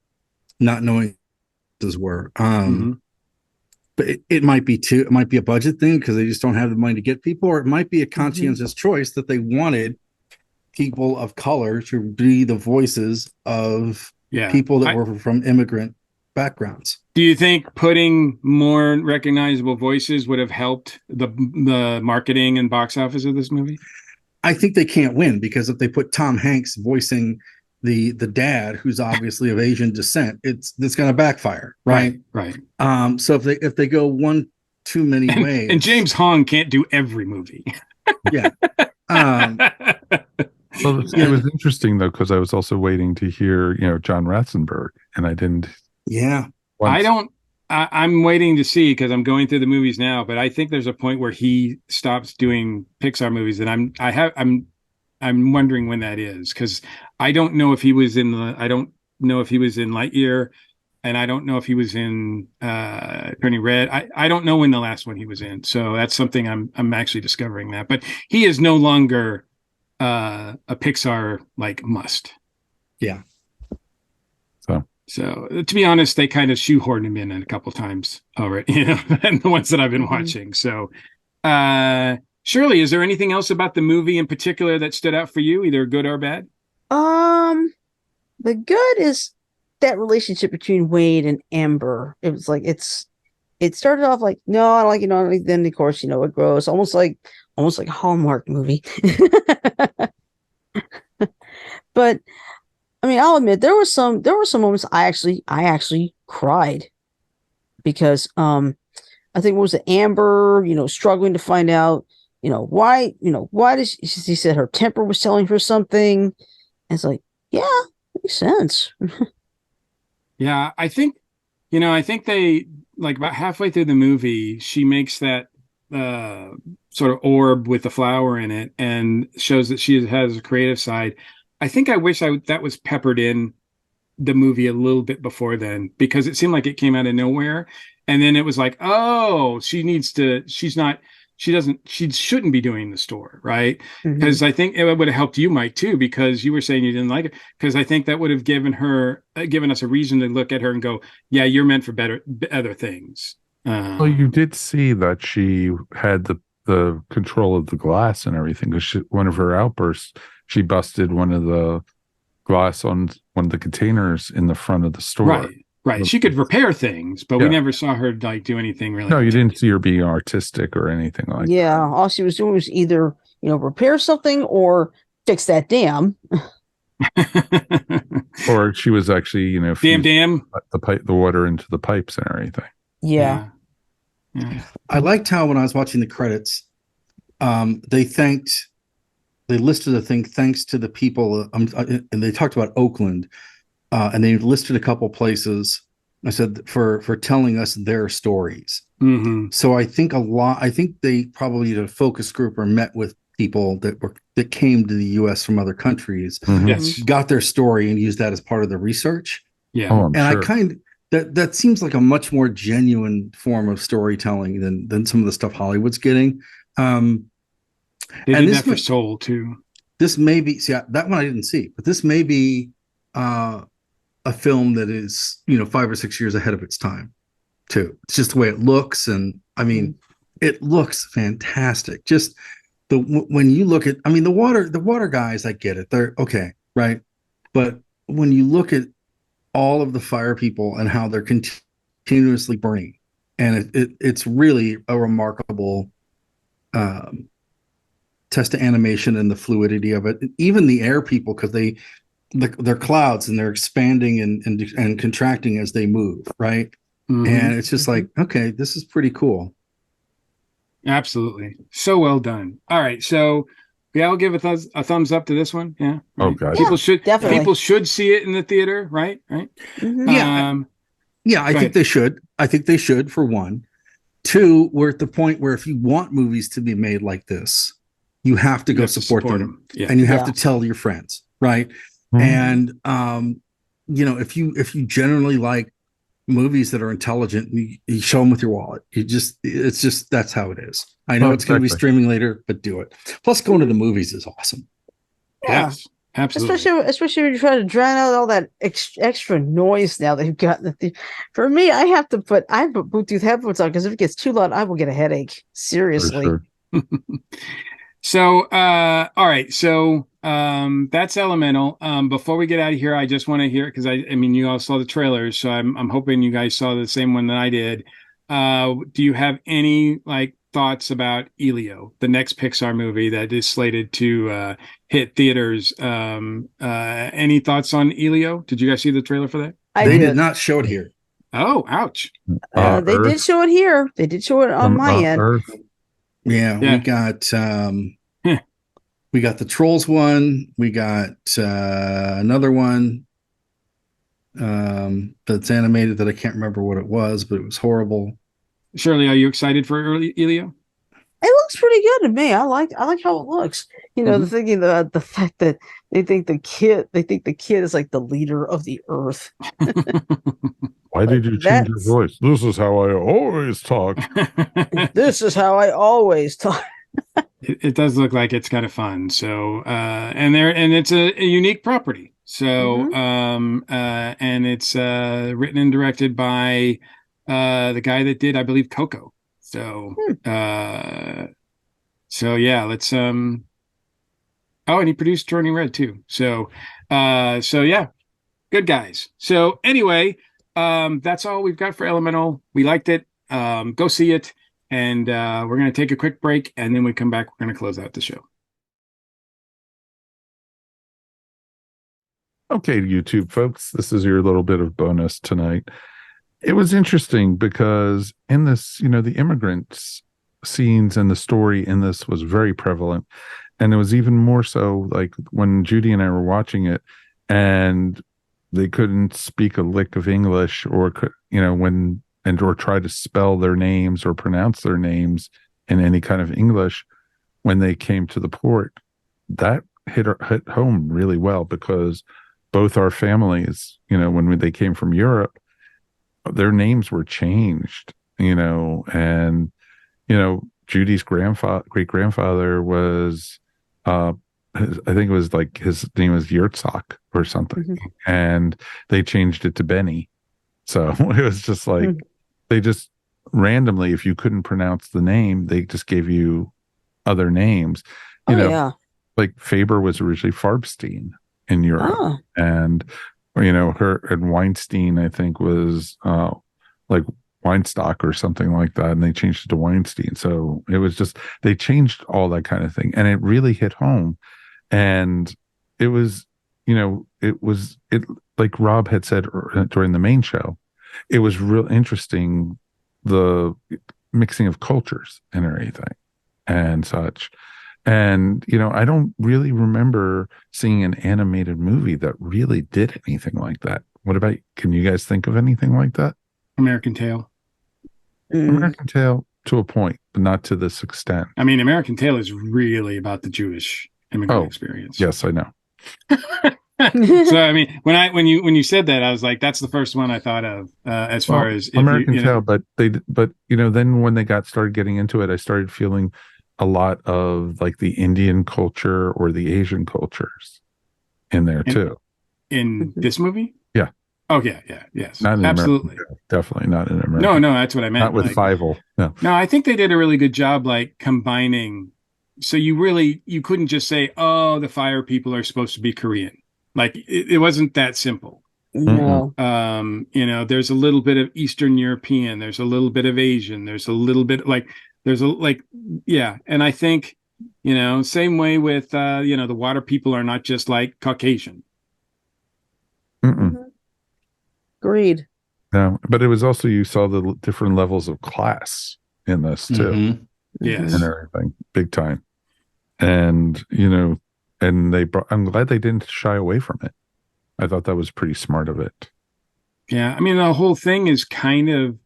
not knowing what those were. But it might be it might be a budget thing because they just don't have the money to get people, or it might be a conscientious choice that they wanted people of color to be the voices of people that were from immigrant backgrounds. Do you think putting more recognizable voices would have helped the marketing and box office of this movie? I think they can't win because if they put Tom Hanks voicing the dad, who's obviously of Asian descent, it's going to backfire, right? Right. So if they go one too many ways, and James Hong can't do every movie. Yeah. Well, it was interesting though because I was also waiting to hear John Ratzenberg, and I didn't. Yeah. I'm waiting to see because I'm going through the movies now, but I think there's a point where he stops doing Pixar movies, and I'm wondering when that is because I don't know if he was in Lightyear, and I don't know if he was in Turning Red. I don't know when the last one he was in, so that's something I'm actually discovering that. But he is no longer a Pixar like must. Yeah. So to be honest, they kind of shoehorned him in a couple of times already, and the ones that I've been watching. So, Shirley, is there anything else about the movie in particular that stood out for you, either good or bad? The good is that relationship between Wade and Amber. It was like it started off like, no, I like it, then of course, it grows almost like a Hallmark movie. But I mean, I'll admit there were some moments I actually cried because I think what was it, Amber, struggling to find out, why does she said her temper was telling her something. And it's like, yeah, makes sense. Yeah, I think they like about halfway through the movie, she makes that sort of orb with the flower in it and shows that she has a creative side. I think I wish that was peppered in the movie a little bit before then, because it seemed like it came out of nowhere. And then it was like, oh, she shouldn't be doing the store, right? Because I think it would have helped you, Mike, too, because you were saying you didn't like it. Because I think that would have given us a reason to look at her and go, yeah, you're meant for other things. Well, you did see that she had the control of the glass and everything, because one of her outbursts, she busted one of the glass on one of the containers in the front of the store. Right. She could repair things, but we never saw her like do anything really. No, you didn't see her being artistic or anything like that. Yeah, all she was doing was either, repair something or fix that dam. Or she was actually, dam the water into the pipes and everything. Yeah. I liked how when I was watching the credits, they listed a thing thanks to the people, and they talked about Oakland, and they listed a couple places. I said for telling us their stories. So I think they probably did a focus group or met with people that came to the U.S. from other countries, Yes, got their story and used that as part of the research. Yeah, I'm sure. That seems like a much more genuine form of storytelling than some of the stuff Hollywood's getting. They did that for Soul too. This may be that one I didn't see, but this may be a film that is 5 or 6 years ahead of its time too. It's just the way it looks, and I mean, it looks fantastic. Just when you look at, the water guys, I get it, they're okay, right? But when you look at all of the fire people and how they're continuously burning, and it's really a remarkable test of animation and the fluidity of it. Even the air people, because they're clouds and they're expanding and contracting as they move, right? And it's just like, okay, this is pretty cool. Absolutely, so well done. All right, so I'll give a thumbs up to this one. Yeah. Oh, Right. God. Definitely. People should see it in the theater, right? Right. Mhm. Yeah. Yeah, I think they should. I think they should, for one. Two, we're at the point where if you want movies to be made like this, you have to go support them. Yeah. And you have to tell your friends, right? Mhm. And if you generally like movies that are intelligent, you show them with your wallet. It's just that's how it is. I know it's going to be streaming later, but do it. Plus, going to the movies is awesome. Yeah. Yes, absolutely. Especially when you try to drown out all that extra noise now that you've got in the theater. For me, I have to put Bluetooth headphones on because if it gets too loud, I will get a headache. Seriously. For sure. So, all right. So, that's Elemental. Before we get out of here, I just want to hear, because I mean, you all saw the trailers, so I'm hoping you guys saw the same one that I did. Do you have any thoughts about Elio, the next Pixar movie that is slated to hit theaters? Any thoughts on Elio? Did you guys see the trailer for that? They did not show it here. Oh, ouch. They did show it here. They did show it on my end. Earth. Yeah, we got we got the Trolls one. We got another one that's animated that I can't remember what it was, but it was horrible. Shirley, are you excited for Elio? It looks pretty good to me. I like how it looks. The fact that they think the kid is like the leader of the earth. Why did you change your voice? This is how I always talk. This is how I always talk. It does look like it's kind of fun. So, and it's a unique property. So, and it's written and directed by the guy that did, I believe, Coco. So, so yeah, let's oh, and he produced Turning Red too. So, so yeah, good guys. So anyway, that's all we've got for Elemental. We liked it. Go see it. And we're going to take a quick break, and then we come back. We're going to close out the show. Okay, YouTube folks, this is your little bit of bonus tonight. It was interesting because in this, the immigrants scenes and the story in this was very prevalent. And it was even more so like when Judy and I were watching it and they couldn't speak a lick of English or try to spell their names or pronounce their names in any kind of English when they came to the port. That hit home really well because both our families, when they came from Europe, their names were changed, and, Judy's great grandfather was, I think it was like his name was Yurtsak or something, and they changed it to Benny. So it was just like, they just randomly, if you couldn't pronounce the name, they just gave you other names. Like Faber was originally Farbstein in Europe, and and Weinstein, I think, was like Weinstock or something like that, and they changed it to Weinstein. So it was just they changed all that kind of thing, and it really hit home. And it was, it like Rob had said during the main show. It was real interesting, the mixing of cultures and everything and such. And, I don't really remember seeing an animated movie that really did anything like that. What about, can you guys think of anything like that? American Tail. American Tail to a point, but not to this extent. I mean, American Tail is really about the Jewish immigrant experience. Yes, I know. So I mean, when you said that, I was like, that's the first one I thought of as far as American Tail. But then when they started getting into it, I started feeling a lot of like the Indian culture or the Asian cultures in there too. In this movie, yeah. Oh yeah, yes, not absolutely, definitely not in America. No, that's what I meant. Not with Fievel. No, I think they did a really good job, like combining. So you couldn't just say, oh, the fire people are supposed to be Korean. Like it wasn't that simple. No. There's a little bit of Eastern European, there's a little bit of Asian, there's a little bit and I think, same way with the water people are not just like Caucasian. Agreed. No, but it was also, you saw the different levels of class in this too. Yes. And everything, big time. And, and I'm glad they didn't shy away from it. I thought that was pretty smart of it. Yeah, I mean, the whole thing is kind of,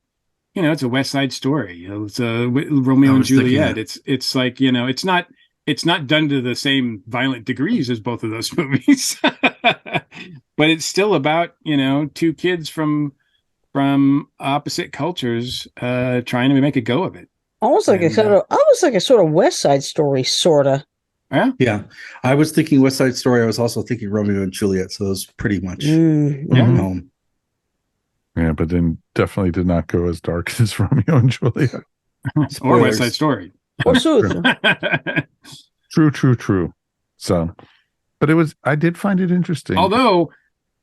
it's a West Side Story. It's a Romeo and Juliet. It's like, it's not done to the same violent degrees as both of those movies, but it's still about, two kids from opposite cultures trying to make a go of it. Almost like a sort of West Side Story, sorta. Yeah. Yeah. I was thinking West Side Story. I was also thinking Romeo and Juliet. So those pretty much home. Yeah, but then definitely did not go as dark as Romeo and Juliet. Or West Side Story. Or Susan. True. So, but I did find it interesting. Although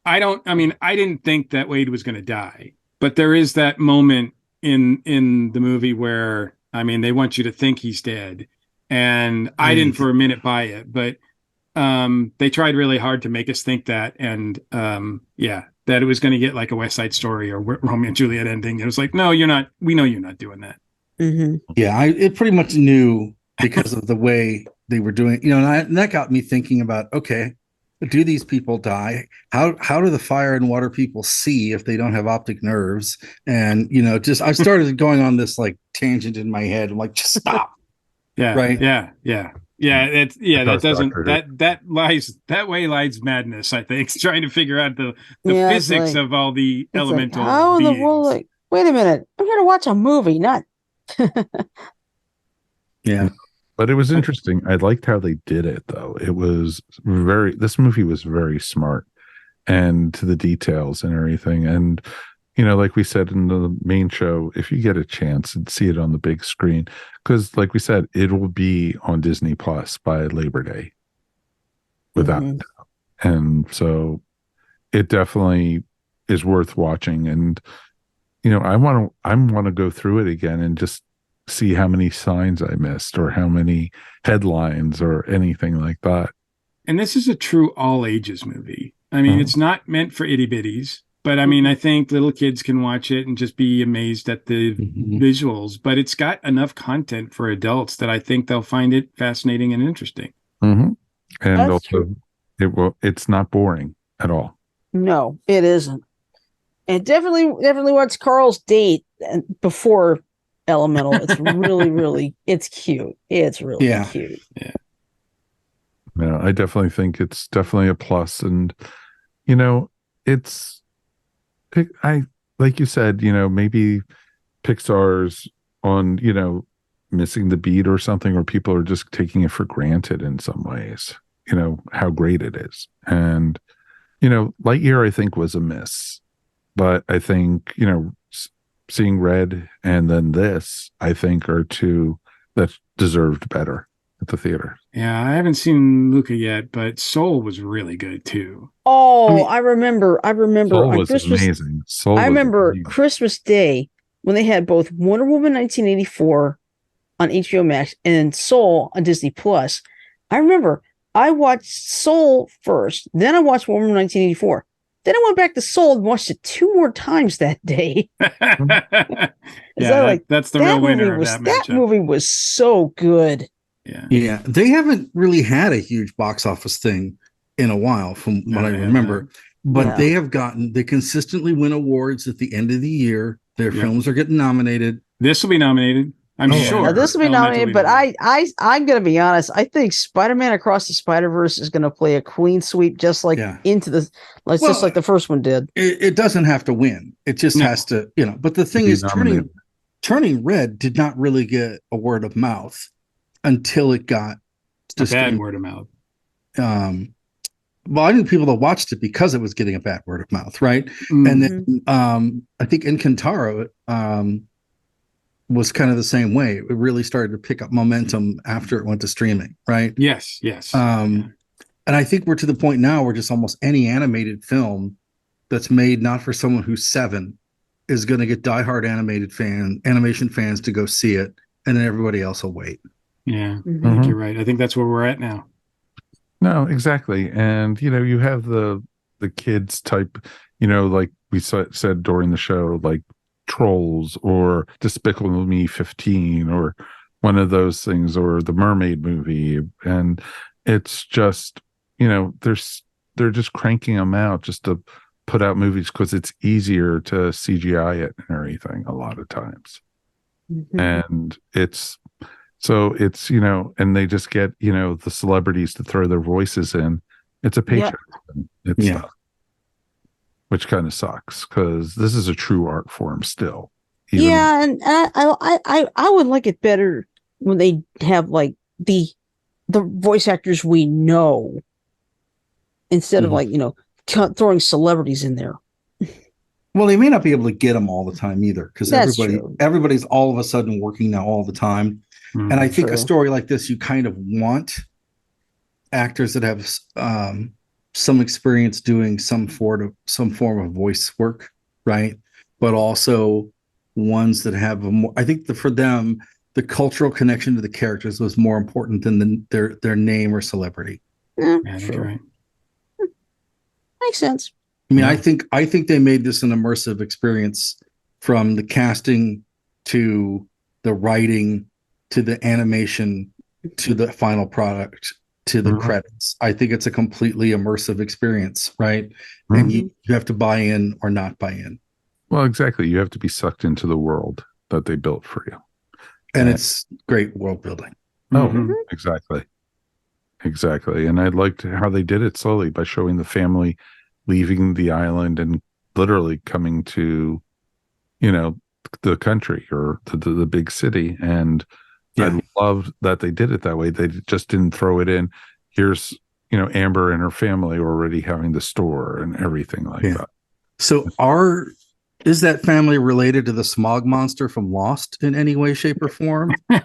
I didn't think that Wade was going to die, but there is that moment in the movie where, they want you to think he's dead. And I didn't for a minute buy it, but they tried really hard to make us think that. And that it was going to get like a West Side Story or Romeo and Juliet ending. It was like, no, you're not. We know you're not doing that. Mm-hmm. Yeah, it pretty much knew because of the way they were doing, and that got me thinking about, okay, do these people die? How do the fire and water people see if they don't have optic nerves? And, I started going on this like tangent in my head. I'm like, just stop. Yeah. Right. Yeah. That way lies madness, I think. It's trying to figure out the physics of all the elemental how in beings. the world, wait a minute, I'm here to watch a movie, not Yeah. But it was interesting. I liked how they did it, though. This movie was very smart and to the details and everything. And, like we said in the main show, if you get a chance and see it on the big screen, because like we said, it will be on Disney Plus by Labor Day without a doubt. And so it definitely is worth watching. And, I want to go through it again and just see how many signs I missed or how many headlines or anything like that. And this is a true all ages movie. It's not meant for itty bitties, but I think little kids can watch it and just be amazed at the visuals, but it's got enough content for adults that I think they'll find it fascinating and interesting. Mm-hmm. And That's also it's not boring at all. No, it isn't. And definitely watch Carl's Date before Elemental. It's really, really, it's cute. It's really cute. Yeah. Yeah, I definitely think it's definitely a plus. And, like you said, maybe Pixar's on, missing the beat or something, or people are just taking it for granted in some ways, how great it is. And, Lightyear, I think, was a miss. But I think, seeing Red and then this, I think, are two that deserved better at the theater. Yeah, I haven't seen Luca yet, but Soul was really good too. Oh, I remember. Soul on was Christmas, amazing. I remember Christmas Day when they had both Wonder Woman 1984 on HBO Max and Soul on Disney Plus. I remember I watched Soul first, then I watched Wonder Woman 1984. Then I went back to Soul and watched it 2 more times that day. That's the real winner of that matchup. That movie was so good. Yeah. They haven't really had a huge box office thing in a while from what I remember. But they consistently win awards at the end of the year. Their films are getting nominated. This will be nominated. I'm sure. Now, this will be nominated, but I'm going to be honest. I think Spider-Man Across the Spider-Verse is going to play a clean sweep, just like just like the first one did. It doesn't have to win. It just has to, But the thing is, Turning Red did not really get a word of mouth until it got a bad word of mouth. Well, I knew people that watched it because it was getting a bad word of mouth, right? Mm-hmm. And then I think Encantaro was kind of the same way. It really started to pick up momentum after it went to streaming, right? Yes. And I think we're to the point now where just almost any animated film that's made not for someone who's 7 is going to get diehard animation fans to go see it, and then everybody else will wait. Yeah, I think you're right. I think that's where we're at now. No, exactly. And, you have the kids type, like we said during the show, like Trolls or Despicable Me 15 or one of those things, or the Mermaid movie, and it's just, you know, they're just cranking them out just to put out movies because it's easier to CGI it and everything a lot of times. Mhm. And it's you know, and they just get, you know, the celebrities to throw their voices in. It's a paycheck. It's Yeah. tough, which kind of sucks because this is a true art form still. even Yeah, and I would like it better when they have like the voice actors we know instead of Mhm. like, you know, throwing celebrities in there. Well, they may not be able to get them all the time either, because That's true. everybody's all of a sudden working now all the time. Mhm. And I think a True. story like this, you kind of want actors that have some experience doing some form of voice work, right? But also ones that have a more. I think for them, the cultural connection to the characters was more important than their name or celebrity. Yeah, Yeah, I think true. you're right. Makes sense. I mean, Yeah. I think they made this an immersive experience, from the casting to the writing to the animation to the final product to the Mhm. credits. I think it's a completely immersive experience, right? Mhm. And you have to buy in or not buy in. Well, exactly. You have to be sucked into the world that they built for you. And Yeah. it's great world building. Oh, Mhm. exactly. Exactly. And I liked how they did it slowly by showing the family leaving the island and literally coming to, you know, the country or the big city. And Yeah. I loved that they did it that way. They just didn't throw it in. Here's, you know, Amber and her family already having the store and everything like Yeah. that. So is that family related to the smog monster from Lost in any way, shape, or form? And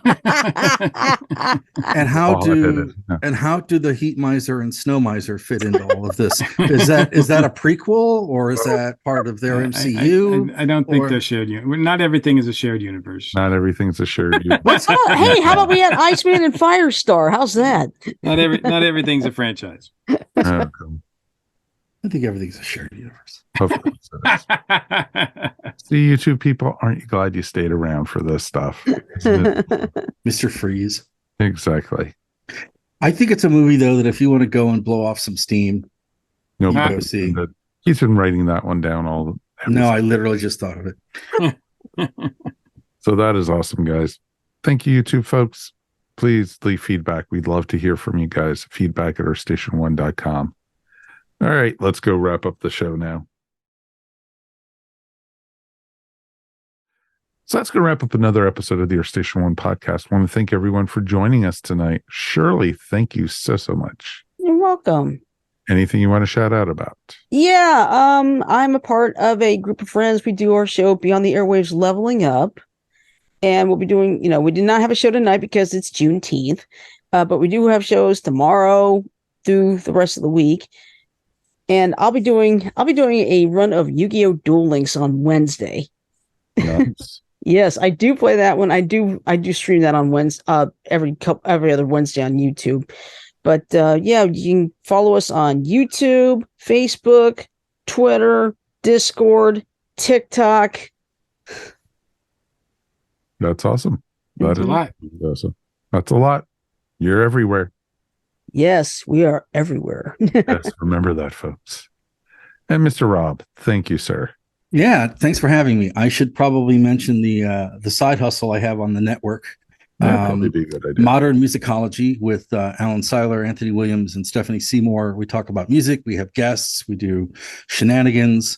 how Oh, I did it. Yeah. do the heat miser and snow miser fit into all of this? Is that a prequel, or is that part of their MCU? I don't think or- they're shared. Not everything is a shared universe. Not everything's a shared universe. Hey, how about we had Iceman and Firestar? How's that? Not everything's a franchise. Okay. I think everything's a shared universe. Of course it is. See, you two people, aren't you glad you stayed around for this stuff? Isn't it? Mr. Freeze. Exactly. I think it's a movie, though, that if you want to go and blow off some steam, No, Ah. go see. he's been writing that one down No, I literally just thought of it. So that is awesome, guys. Thank you, YouTube folks. Please leave feedback. We'd love to hear from you guys. Feedback at ourstation1.com. All right, let's go wrap up the show now. So that's going to wrap up another episode of the Our Station One podcast. I want to thank everyone for joining us tonight. Shirley, thank you so much. You're welcome. Anything you want to shout out about? Yeah, I'm a part of a group of friends. We do our show Beyond the Airwaves Leveling Up. And we'll be doing, you know, we did not have a show tonight because it's Juneteenth, but we do have shows tomorrow through the rest of the week. And I'll be doing a run of Yu-Gi-Oh! Duel Links on Wednesday. Nice. Yes, I do play that one. I do stream that on Wednesday, every other Wednesday on YouTube. But yeah, you can follow us on YouTube, Facebook, Twitter, Discord, TikTok. That's awesome. That's a lot. Awesome. That's a lot. You're everywhere. Yes, we are everywhere. Yes, remember that, folks. And Mr. Rob, thank you, sir. Yeah, thanks for having me. I should probably mention the side hustle I have on the network. That'd probably be a good idea. Modern Musicology with Alan Seiler, Anthony Williams, and Stephanie Seymour. We talk about music. We have guests. We do shenanigans.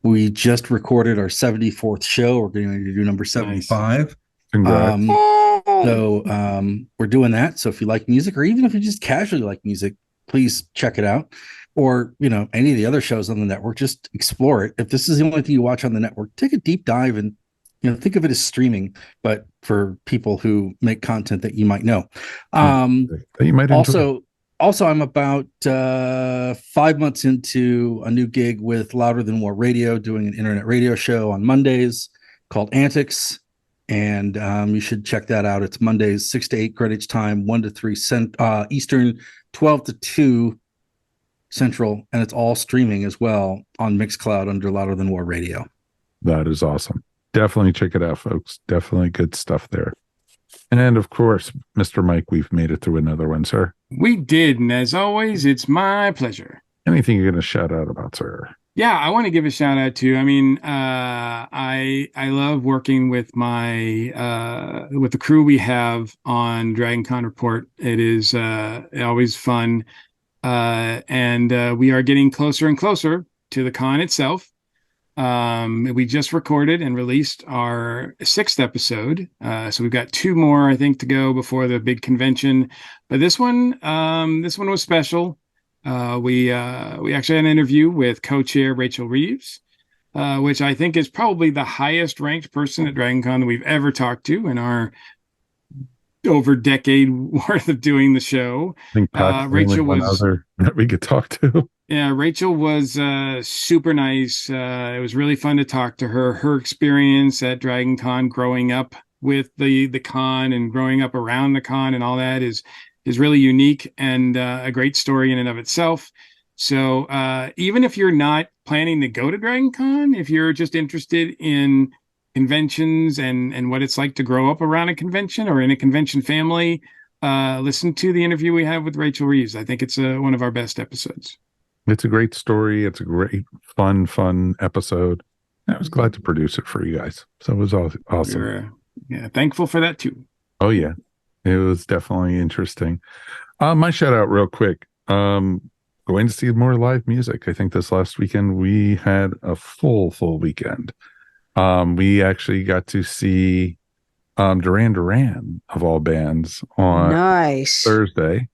We just recorded our 74th show. We're going to do number 75. Congrats. So we're doing that. So if you like music, or even if you just casually like music, please check it out. Or, you know, any of the other shows on the network, just explore it. If this is the only thing you watch on the network, take a deep dive and, you know, think of it as streaming, but for people who make content that you might know. That you might enjoy. Also, I'm about 5 months into a new gig with Louder Than War Radio, doing an internet radio show on Mondays called Antics. And you should check that out. It's Mondays, 6 to 8 Greenwich time, 1 to 3 Eastern, 12 to 2 Central. And it's all streaming as well on Mixcloud under Louder Than War Radio. That is awesome. Definitely check it out, folks. Definitely good stuff there. And of course, Mr. Mike, we've made it through another one, sir. We did, and as always, it's my pleasure. Anything you're going to shout out about, sir? Yeah, I want to give a shout out to. I mean, I love working with my with the crew we have on Dragon Con Report. It is always fun, and we are getting closer and closer to the con itself. We just recorded and released our 6th episode, so we've got 2 more, I think, to go before the big convention. But this one was special. We actually had an interview with co-chair Rachel Reeves, which I think is probably the highest ranked person at DragonCon that we've ever talked to in our over decade worth of doing the show. I think Rachel was other that we could talk to. Yeah, Rachel was super nice. It was really fun to talk to her. Her experience at DragonCon, growing up with the con and growing up around the con and all that is really unique and a great story in and of itself. So even if you're not planning to go to DragonCon, if you're just interested in conventions and what it's like to grow up around a convention or in a convention family, listen to the interview we have with Rachel Reeves. I think it's one of our best episodes. It's a great story. It's a great, fun episode. I was glad to produce it for you guys. So it was awesome. We're thankful for that too. Oh, yeah. It was definitely interesting. My shout out real quick. Going to see more live music. I think this last weekend we had a full weekend. We actually got to see Duran Duran of all bands on Thursday,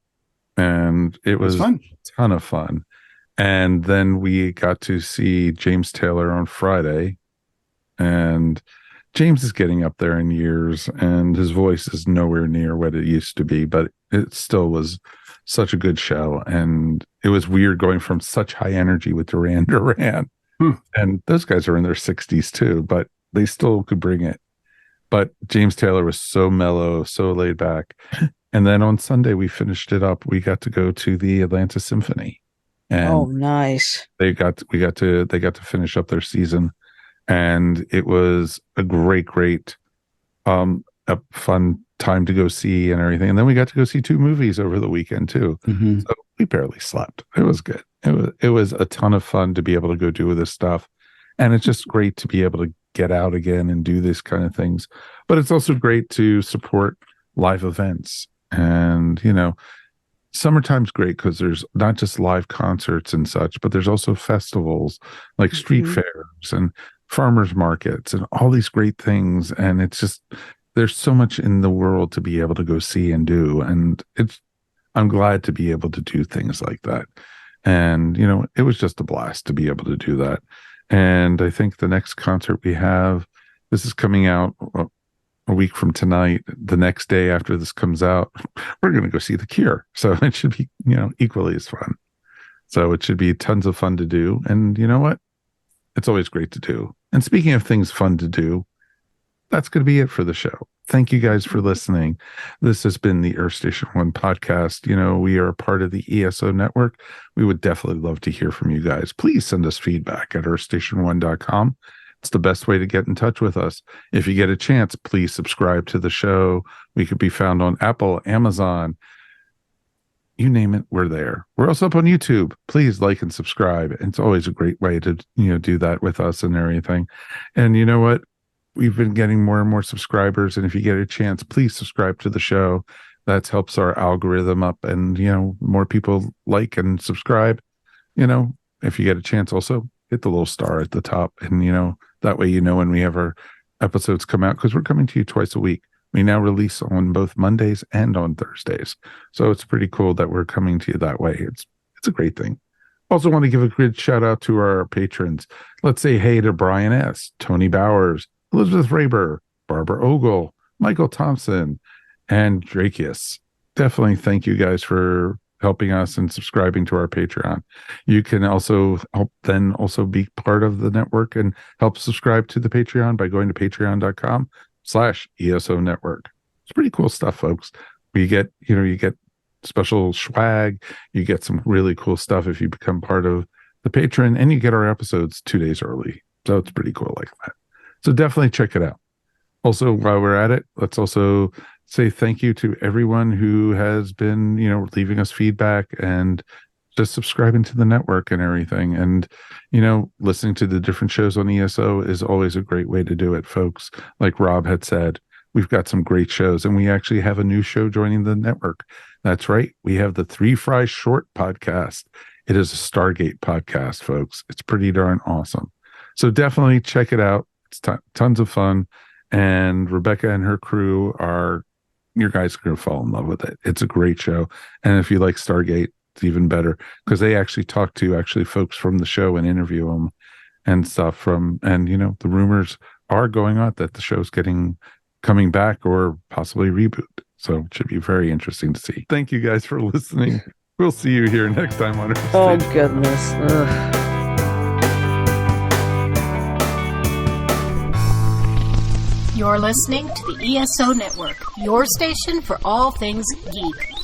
and it was fun. A ton of fun. And then we got to see James Taylor on Friday, and James is getting up there in years, and his voice is nowhere near what it used to be, but it still was such a good show. And it was weird going from such high energy with Duran Duran. And those guys are in their 60s too, but they still could bring it. But James Taylor was so mellow, so laid back. And then on Sunday, we finished it up. We got to go to the Atlanta Symphony. And nice. They got to finish up their season. And it was a great a fun time to go see and everything. And then we got to go see 2 movies over the weekend too. Mm-hmm. So we barely slept. It was good. It was a ton of fun to be able to go do this stuff. And it's just great to be able to get out again and do this kind of things. But it's also great to support live events. And, summertime's great because there's not just live concerts and such, but there's also festivals like street fairs and farmers markets and all these great things. And it's just, there's so much in the world to be able to go see and do. And I'm glad to be able to do things like that. And, it was just a blast to be able to do that. And I think the next concert we have, this is coming out a week from tonight. The next day after this comes out, we're going to go see The Cure. So it should be, equally as fun. So it should be tons of fun to do. And you know what? It's always great to do. And speaking of things fun to do, that's going to be it for the show. Thank you guys for listening. This has been the Earth Station One podcast. We are a part of the ESO network. We would definitely love to hear from you guys. Please send us feedback at earthstation1.com. It's the best way to get in touch with us. If you get a chance, please subscribe to the show. We could be found on Apple, Amazon, you name it, we're there. We're also up on YouTube. Please like and subscribe. It's always a great way to, do that with us and everything. And you know what? We've been getting more and more subscribers. And if you get a chance, please subscribe to the show. That helps our algorithm up, and, more people like and subscribe. If you get a chance, also hit the little star at the top. And, that way, when we have our episodes come out, because we're coming to you twice a week. We now release on both Mondays and on Thursdays. So it's pretty cool that we're coming to you that way. It's a great thing. Also want to give a good shout out to our patrons. Let's say hey to Brian S., Tony Bowers, Elizabeth Raber, Barbara Ogle, Michael Thompson, and Drakius. Definitely thank you guys for helping us and subscribing to our Patreon. You can also also be part of the network and help subscribe to the Patreon by going to patreon.com/ESO network. It's pretty cool stuff, folks. You get special swag. You get some really cool stuff if you become part of the patron, and you get our episodes 2 days early. So it's pretty cool like that. So definitely check it out. Also, while we're at it, let's also say thank you to everyone who has been, leaving us feedback and just subscribing to the network and everything. And, listening to the different shows on ESO is always a great way to do it, folks. Like Rob had said, we've got some great shows, and we actually have a new show joining the network. That's right. We have the Three Fry Short podcast. It is a Stargate podcast, folks. It's pretty darn awesome. So definitely check it out. It's tons of fun. And Rebecca and her crew your guys are going to fall in love with it. It's a great show. And if you like Stargate, it's even better because they actually talk to folks from the show and interview them and stuff and the rumors are going on that the show's coming back or possibly reboot. So it should be very interesting to see. Thank you guys for listening. We'll see you here next time on our Oh, stage. goodness. Ugh. You're listening to the ESO Network, your station for all things geek.